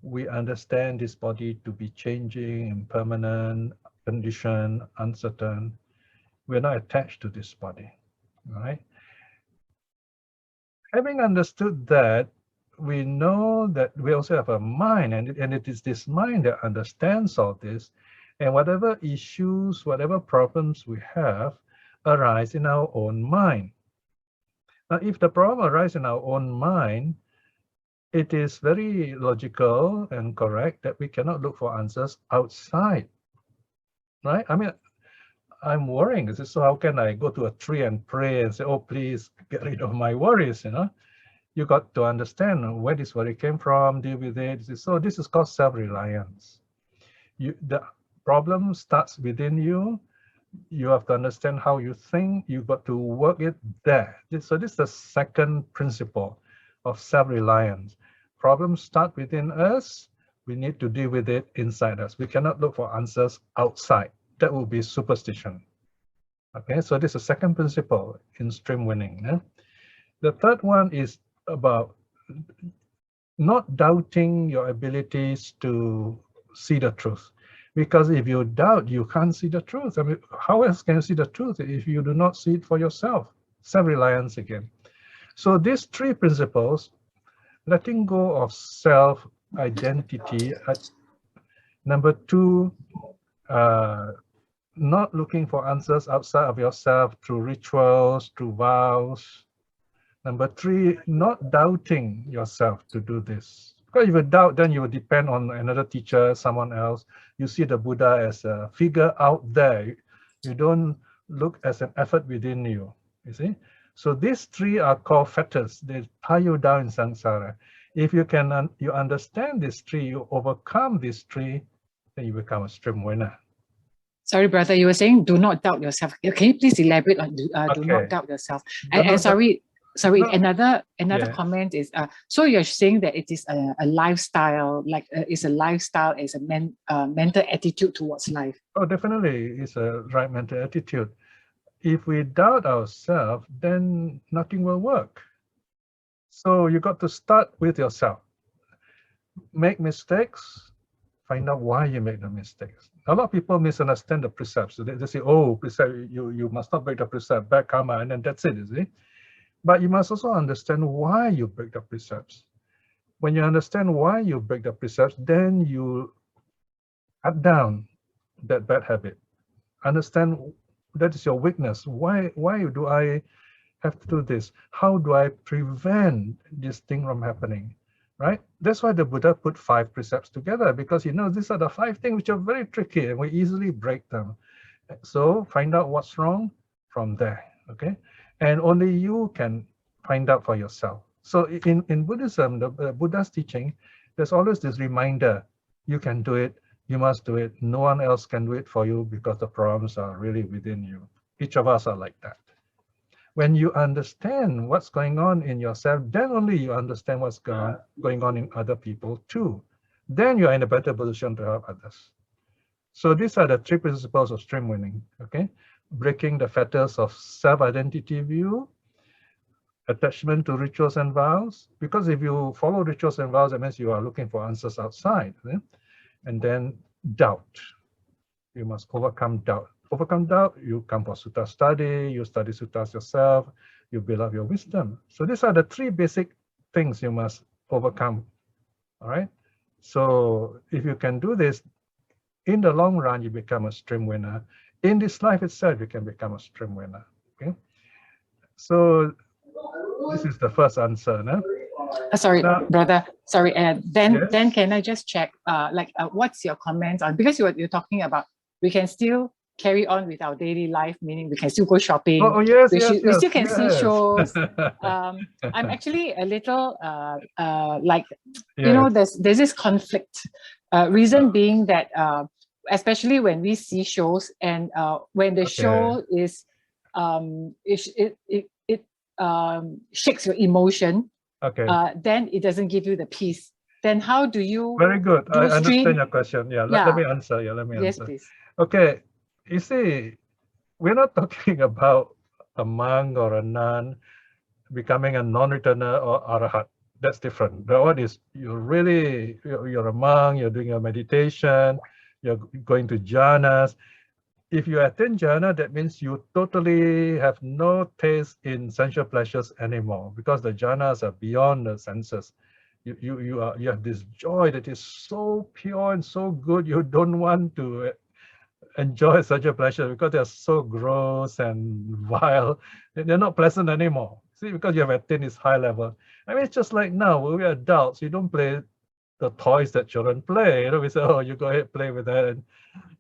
We understand this body to be changing, impermanent, conditioned, uncertain. We're not attached to this body, right? Having understood that, we know that we also have a mind, and it is this mind that understands all this, and whatever issues, whatever problems we have arise in our own mind. Now, if the problem arises in our own mind, it is very logical and correct that we cannot look for answers outside, right? I mean, I'm worrying. So how can I go to a tree and pray and say, oh, please get rid of my worries, you know? You got to understand where this worry came from, deal with it. So this is called self-reliance. The problem starts within you. You have to understand how you think. You've got to work it there. So this is the second principle of self-reliance. Problems start within us. We need to deal with it inside us. We cannot look for answers outside. That will be superstition. Okay, so this is the second principle in stream winning. Yeah? The third one is about not doubting your abilities to see the truth. Because if you doubt, you can't see the truth. I mean, how else can you see the truth if you do not see it for yourself? Self-reliance again. So these three principles, letting go of self-identity. Number two, not looking for answers outside of yourself through rituals, through vows. Number three, not doubting yourself to do this. Because if you doubt, then you will depend on another teacher, someone else. You see the Buddha as a figure out there. You don't look as an effort within you, you see? So these three are called fetters. They tie you down in samsara. If you can, you understand these three, you overcome these three, then you become a stream winner. Sorry, brother, you were saying do not doubt yourself. Can you please elaborate on do not doubt yourself? And sorry, another comment is, so you're saying that it is a lifestyle, like it's a lifestyle, it's a mental attitude towards life. Oh, definitely, it's a right mental attitude. If we doubt ourselves, then nothing will work. So you got to start with yourself. Make mistakes, find out why you make the mistakes. A lot of people misunderstand the precepts. So they say, oh, precept, you must not break the precept, bad karma, and then that's it, you see. But you must also understand why you break the precepts. When you understand why you break the precepts, then you cut down that bad habit. Understand that is your weakness. Why do I have to do this? How do I prevent this thing from happening? Right? That's why the Buddha put 5 precepts together, because he knows these are the 5 things which are very tricky and we easily break them. So find out what's wrong from there. Okay? And only you can find out for yourself. So in Buddhism, the Buddha's teaching, there's always this reminder, you can do it, you must do it. No one else can do it for you because the problems are really within you. Each of us are like that. When you understand what's going on in yourself, then only you understand what's going on in other people too. Then you are in a better position to help others. So these are the three principles of stream winning, okay? Breaking the fetters of self-identity view, attachment to rituals and vows, because if you follow rituals and vows, that means you are looking for answers outside. And then doubt. You must overcome doubt. Overcome doubt, you come for sutta study, you study suttas yourself, you build up your wisdom. So these are the three basic things you must overcome, all right? So if you can do this, in the long run, you become a stream winner. In this life itself, you can become a stream winner, okay? So this is the first answer, no? Sorry, brother. Sorry, then can I just check, what's your comment on, because you're talking about we can still carry on with our daily life, meaning we can still go shopping. Yes, we yes, still can see shows. I'm actually a little you know, there's this conflict. Reason being that especially when we see shows and when the show is it shakes your emotion. Then it doesn't give you the peace. Then how do you? Very good. I understand your question. Let me answer. Yes, please. Okay, you see, we're not talking about a monk or a nun becoming a non-returner or arahat. That's different. The one is you're a monk, you're doing a meditation, you're going to jhanas. If you attain jhana, that means you totally have no taste in sensual pleasures anymore, because the jhanas are beyond the senses. You have this joy that is so pure and so good, you don't want to enjoy such a pleasure because they're so gross and vile. They're not pleasant anymore. See, because you have attained this high level. I mean, it's just like now, when we're adults, you don't play the toys that children play. You know, we say, oh, you go ahead, play with that. And,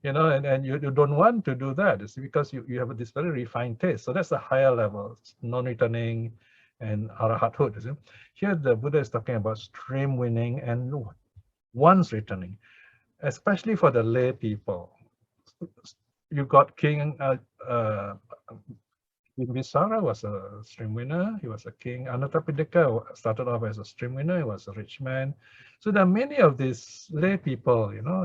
you know, and you don't want to do that. It's because you have this very refined taste. So that's a higher level, non-returning and arahathood. You see? Here, the Buddha is talking about stream winning and once returning, especially for the lay people. You got King Bimbisara was a stream winner. He was a king. Anathapindika started off as a stream winner. He was a rich man. So there are many of these lay people, you know,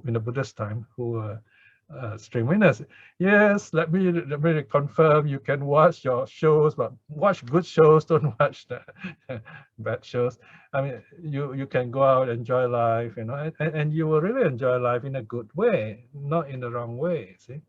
in the Buddhist time who were stream winners. Yes, let me confirm. You can watch your shows, but watch good shows. Don't watch the bad shows. I mean, you can go out, enjoy life, you know, and you will really enjoy life in a good way, not in the wrong way. See.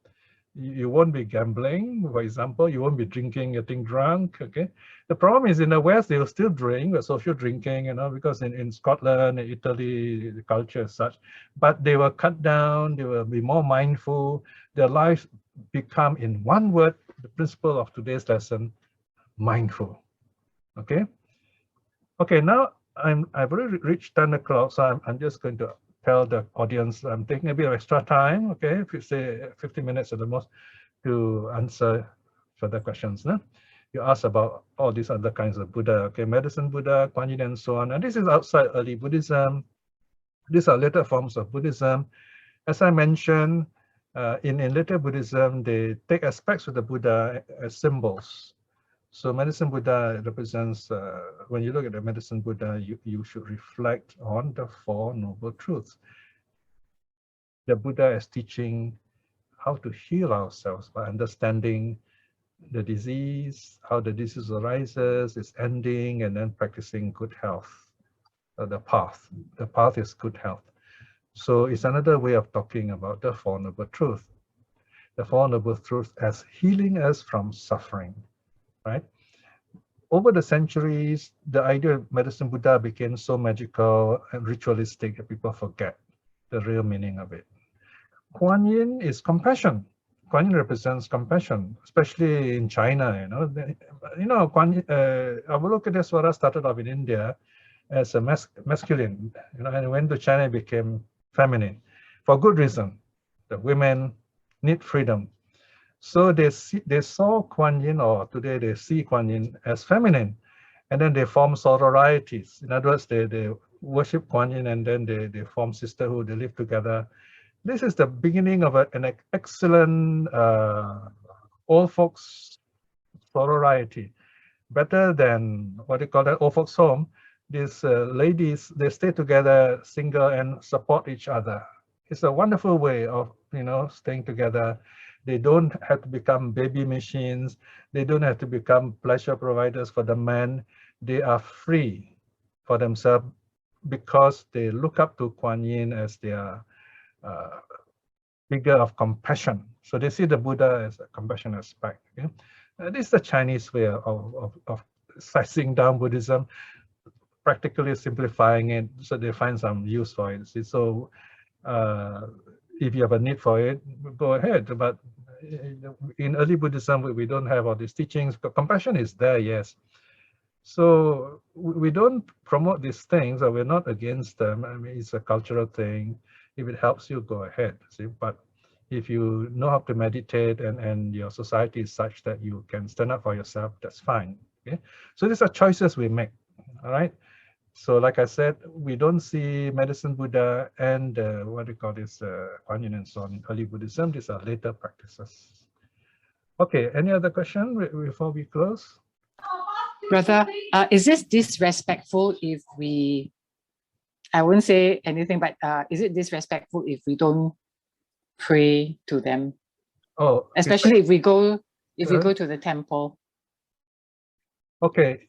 You won't be gambling, for example. You won't be drinking, getting drunk. Okay. The problem is in the West, they will still drink, but social drinking, you know, because in Scotland, Italy, the culture is such. But they will cut down. They will be more mindful. Their lives become, in one word, the principle of today's lesson: mindful. Okay. Okay. Now I've already reached 10 o'clock, so I'm just going to tell the audience I'm taking a bit of extra time, okay, if you say 50 minutes at the most, to answer further questions. No? You ask about all these other kinds of Buddha, okay, medicine Buddha, Kuan Yin, and so on. And this is outside early Buddhism. These are later forms of Buddhism. As I mentioned, in later Buddhism, they take aspects of the Buddha as symbols. So medicine Buddha represents, when you look at the medicine Buddha, you should reflect on the Four Noble Truths. The Buddha is teaching how to heal ourselves by understanding the disease, how the disease arises, its ending, and then practicing good health. The path. The path is good health. So it's another way of talking about the Four Noble Truths. The Four Noble Truths as healing us from suffering. Right? Over the centuries, the idea of medicine Buddha became so magical and ritualistic that people forget the real meaning of it. Kuan Yin is compassion. Kuan Yin represents compassion, especially in China. You know, Kuan Yin, Avalokitesvara started off in India as a masculine, you know, and went to China, it became feminine for good reason. The women need freedom. So they saw Kuan Yin, or today they see Kuan Yin as feminine, and then they form sororities. In other words, they worship Kuan Yin, and then they form sisterhood, they live together. This is the beginning of an excellent old folks sorority. Better than what you call that old folks home. These ladies, they stay together single and support each other. It's a wonderful way of, staying together. They don't have to become baby machines. They don't have to become pleasure providers for the men. They are free for themselves because they look up to Kuan Yin as their figure of compassion. So they see the Buddha as a compassion aspect. Okay? This is the Chinese way of sizing down Buddhism, practically simplifying it so they find some use for it. See? So if you have a need for it, go ahead. But in early Buddhism, we don't have all these teachings. Compassion is there, yes. So we don't promote these things, or we're not against them. I mean, it's a cultural thing. If it helps you, go ahead. See, but if you know how to meditate and your society is such that you can stand up for yourself, that's fine. Okay. So these are choices we make. All right. So like I said, we don't see medicine Buddha and what do you call this, Kuan Yin and so on in early Buddhism. These are later practices. Okay, any other question before we close? Brother, is it disrespectful if we, I wouldn't say anything, but is it disrespectful if we don't pray to them? Oh, especially if we go to the temple. Okay,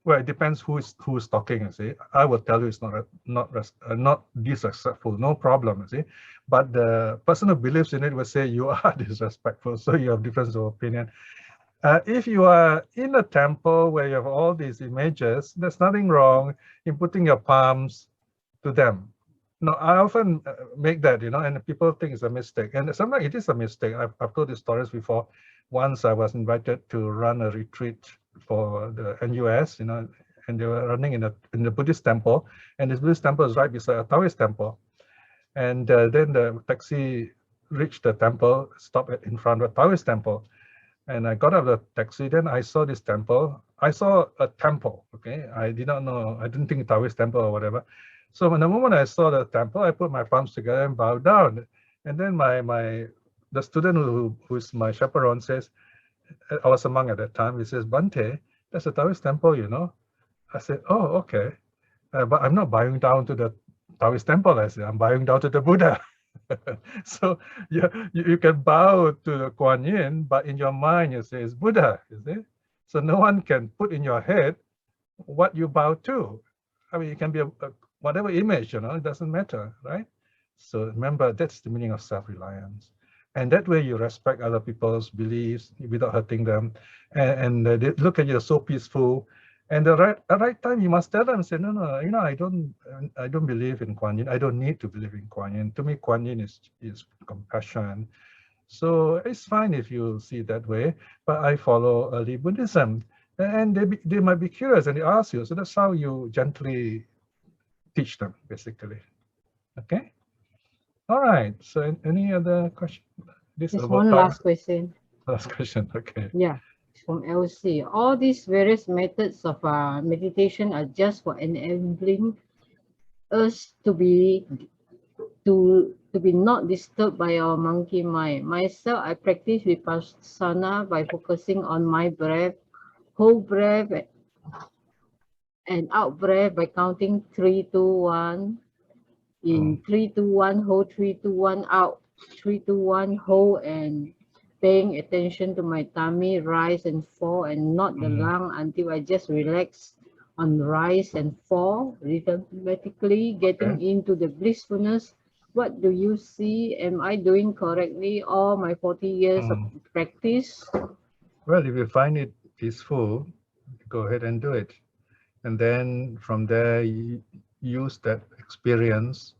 well, it depends who's talking. You see, I will tell you it's not disrespectful, no problem. You see, but the person who believes in it will say you are disrespectful. So you have difference of opinion. If you are in a temple where you have all these images, there's nothing wrong in putting your palms to them. No, I often make that, and people think it's a mistake. And sometimes it is a mistake. I've told these stories before. Once I was invited to run a retreat for the NUS, and they were running in the Buddhist temple, and this Buddhist temple is right beside a Taoist temple. And then the taxi reached the temple, stopped in front of the Taoist temple. And I got out of the taxi, then I saw this temple. I saw a temple, okay? I did not know, I didn't think Taoist temple or whatever. So when the moment I saw the temple, I put my palms together and bowed down. And then the student who is my chaperone says, I was a monk at that time, he says, Bante, that's a Taoist temple, I said, oh, okay. But I'm not bowing down to the Taoist temple, I said, I'm bowing down to the Buddha. So you can bow to the Kuan Yin, but in your mind you say it's Buddha, you see? So no one can put in your head what you bow to. I mean, it can be whatever image, it doesn't matter, right? So remember, that's the meaning of self-reliance. And that way you respect other people's beliefs without hurting them. And they look at you so peaceful. And the right time, you must tell them, say, no, I don't believe in Kuan Yin. I don't need to believe in Kuan Yin. To me, Kuan Yin is compassion. So it's fine if you see it that way, but I follow early Buddhism. And they might be curious and they ask you. So that's how you gently teach them, basically. Okay? All right. So any other question? There's one last question. Last question, okay. Yeah. From LC, all these various methods of meditation are just for enabling us to be not disturbed by our monkey mind. Myself, I practice vipassana by focusing on my breath, whole breath and out breath by counting 3, 2, 1. In 3, 2, 1, hold 3, 2, 1, out 3, 2, 1, hold, and paying attention to my tummy rise and fall and not the lung until I just relax on rise and fall, rhythmically getting into the blissfulness. What do you see? Am I doing correctly all my 40 years of practice? Well, if you find it peaceful, go ahead and do it. And then from there, you use that experience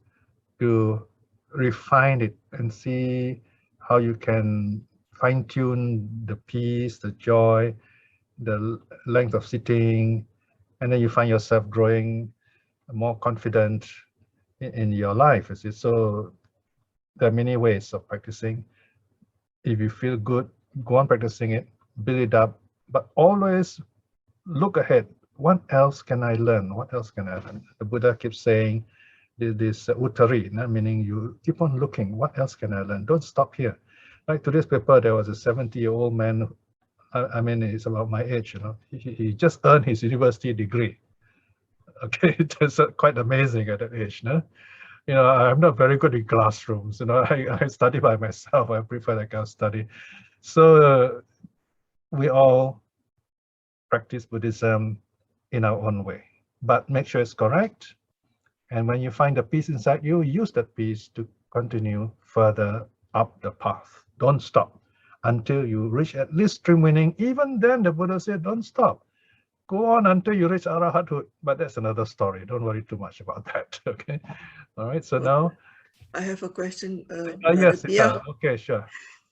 to refine it and see how you can fine-tune the peace, the joy, the length of sitting, and then you find yourself growing more confident in your life. So there are many ways of practicing. If you feel good, go on practicing it, build it up, but always look ahead. What else can I learn? What else can I learn? The Buddha keeps saying this uttari, meaning you keep on looking. What else can I learn? Don't stop here. Like today's paper, there was a 70-year-old man I mean, he's about my age, you know. He just earned his university degree. Okay, that's quite amazing at that age, no? You know, I'm not very good in classrooms. You know, I study by myself. I prefer that kind of study. So we all practice Buddhism in our own way, but make sure it's correct. And when you find the peace inside you, use that peace to continue further up the path. Don't stop until you reach at least stream winning. Even then, the Buddha said, don't stop. Go on until you reach arahathood. But that's another story. Don't worry too much about that. Okay. All right. So now I have a question. yes. Piya. Okay, sure.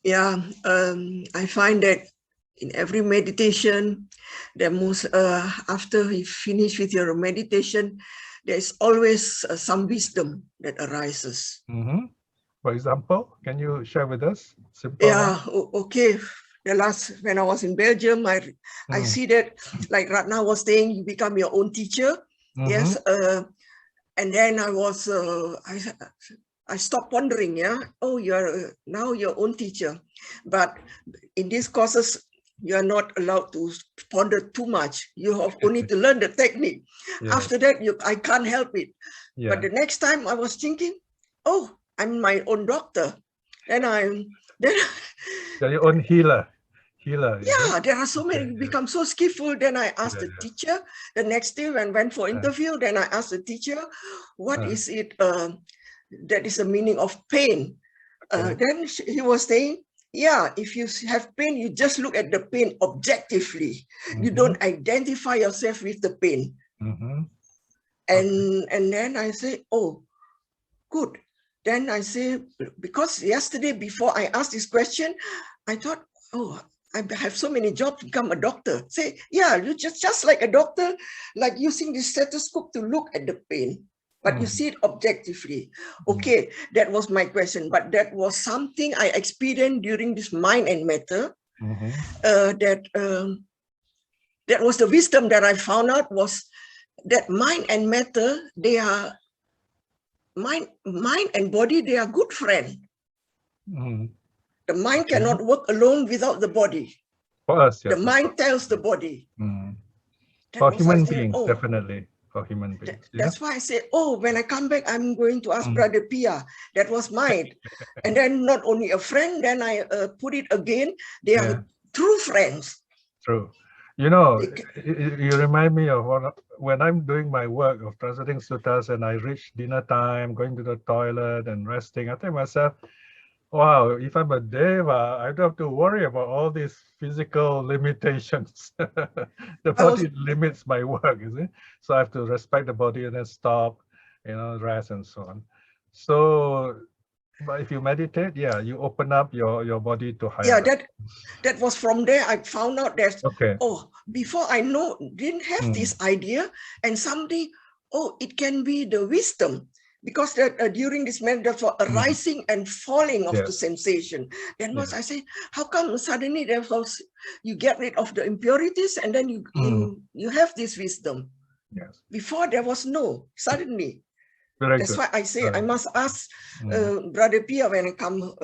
Yeah. I find that in every meditation, there most after you finish with your meditation, there is always some wisdom that arises. For example, can you share with us? Simple yeah. Okay. The last, when I was in Belgium, I see that, like Ratna was saying, you become your own teacher. Yes. And then I was, I stopped pondering. Yeah. Oh, you're now your own teacher. But in these courses, you are not allowed to ponder too much. You have only to learn the technique. Yeah. After that, I can't help it. Yeah. But the next time I was thinking, oh, I'm my own doctor. Then you're your own healer. Yeah, there are so many, you become so skillful. Then I asked the teacher the next day when I went for interview, then I asked the teacher, what is it, that is the meaning of pain? Then he was saying, yeah, if you have pain, you just look at the pain objectively. You don't identify yourself with the pain. And then I say, oh, good. Then I say, because yesterday before I asked this question, I thought, oh, I have so many jobs to become a doctor. Say, yeah, you just like a doctor, like using the stethoscope to look at the pain, but you see it objectively. Okay, that was my question. But that was something I experienced during this mind and matter. That was the wisdom that I found out, was that mind and matter, they are mind and body, they are good friends. The mind cannot work alone without the body. For us, yes. The mind tells the body. For human beings, definitely. For human beings. That's why I say, oh, when I come back, I'm going to ask Brother Piya. That was mine. And then not only a friend, then I put it again. They are true friends. True. You know, you remind me of when I'm doing my work of translating suttas and I reach dinner time, going to the toilet and resting, I think myself, wow, if I'm a deva, I don't have to worry about all these physical limitations. The body limits my work, is it? So I have to respect the body and then stop, you know, rest and so on. So, but if you meditate, yeah, you open up your body to higher. Yeah, that was from there I found out that, oh, before I didn't have this idea, and somebody, oh, it can be the wisdom. Because that during this meditation for arising and falling of the sensation, then once I say, how come suddenly you get rid of the impurities and then you have this wisdom? Yes. Before there was no, suddenly. Very That's good. why I say I must ask Brother Piya when I come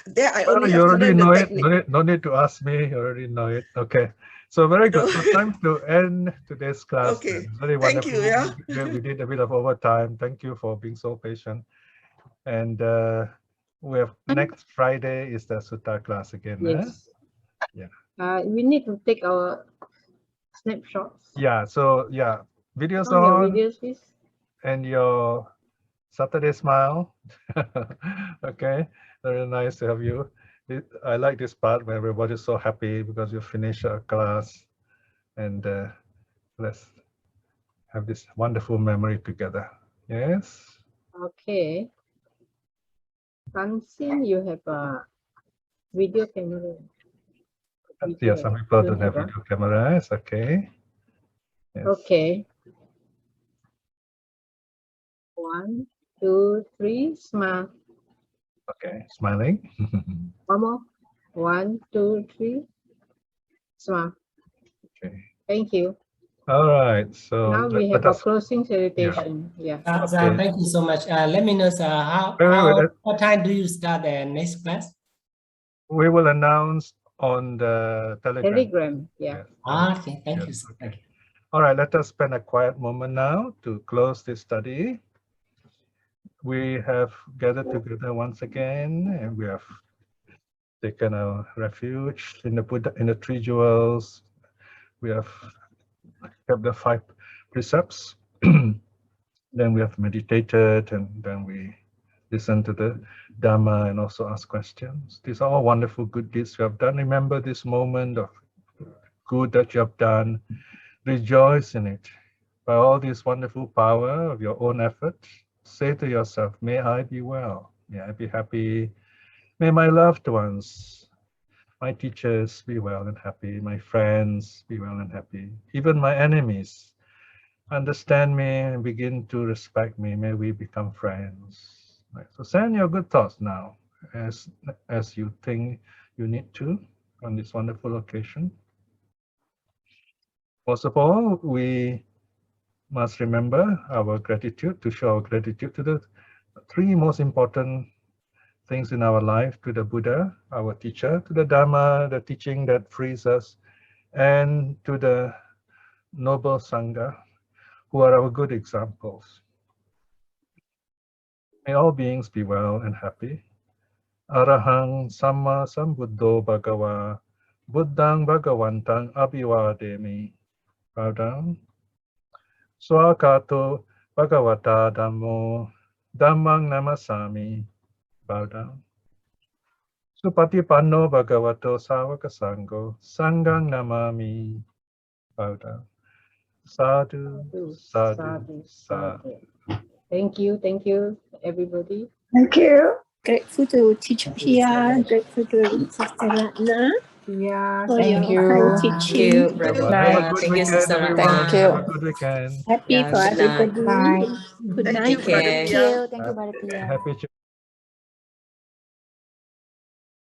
there. I only have to learn the technique. No need to ask me. You already know it. Okay. So very good. So time to end today's class. Okay. Very wonderful. Thank you. Yeah. We did a bit of overtime. Thank you for being so patient. And we have next Friday is the Sutta class again. Yes. Yeah. We need to take our snapshots. Yeah. So yeah, videos on. Your videos, please. And your Saturday smile. Okay. Very nice to have you. I like this part where everybody's so happy because you finish a class, and let's have this wonderful memory together. Yes. Okay. Kansin, you have a video camera. Yeah, some people don't have video cameras. Okay. Yes. Okay. 1, 2, 3, smile. Okay, smiling. One more. 1, 2, 3, smile. Okay. Thank you. All right. So now we have a closing salutation. Yeah. Thank you so much. Let me know, what time do you start the next class? We will announce on the Telegram. Telegram, yeah. Yes. Okay, thank you. Yes, Sir. okay. Thank you. All right, let us spend a quiet moment now to close this study. We have gathered together once again, and we have taken a refuge in the Buddha, in the three jewels. We have kept the 5 precepts. Then we have meditated, and then we listen to the Dhamma and also ask questions. These are all wonderful good deeds you have done. Remember this moment of good that you have done. Rejoice in it. By all this wonderful power of your own effort, say to yourself, may I be well, may I be happy, may my loved ones, my teachers be well and happy, my friends be well and happy, even my enemies understand me and begin to respect me. May we become friends. Right. So send your good thoughts now as you think you need to on this wonderful occasion. Most of all, we must remember our gratitude, to show our gratitude to the 3 most important things in our life, to the Buddha, our teacher, to the Dhamma, the teaching that frees us, and to the noble Sangha, who are our good examples. May all beings be well and happy. Arahang Samma Sambuddho Bhagava Buddhang Bhagavantang Abhivademi. Bow down. Swakato Bhagavata Dhammo Dhammang Namasami. Bow down. Satipaṭṭhāna Bhagavato Sāvaka Sangho Sanghang Namami. Bow down. Sadhu, sadhu, sadhu. Thank you, everybody. Thank you. Grateful to Teacher Piya, grateful to Sister Ratna Yeah, for Thank your you. kind teaching. Have a good weekend, everyone. Thank you. Have a good weekend. Happy for everybody. Bye. Good Thank night. you, Brother Thank Piya. you. Thank you, Brother Piya. Happy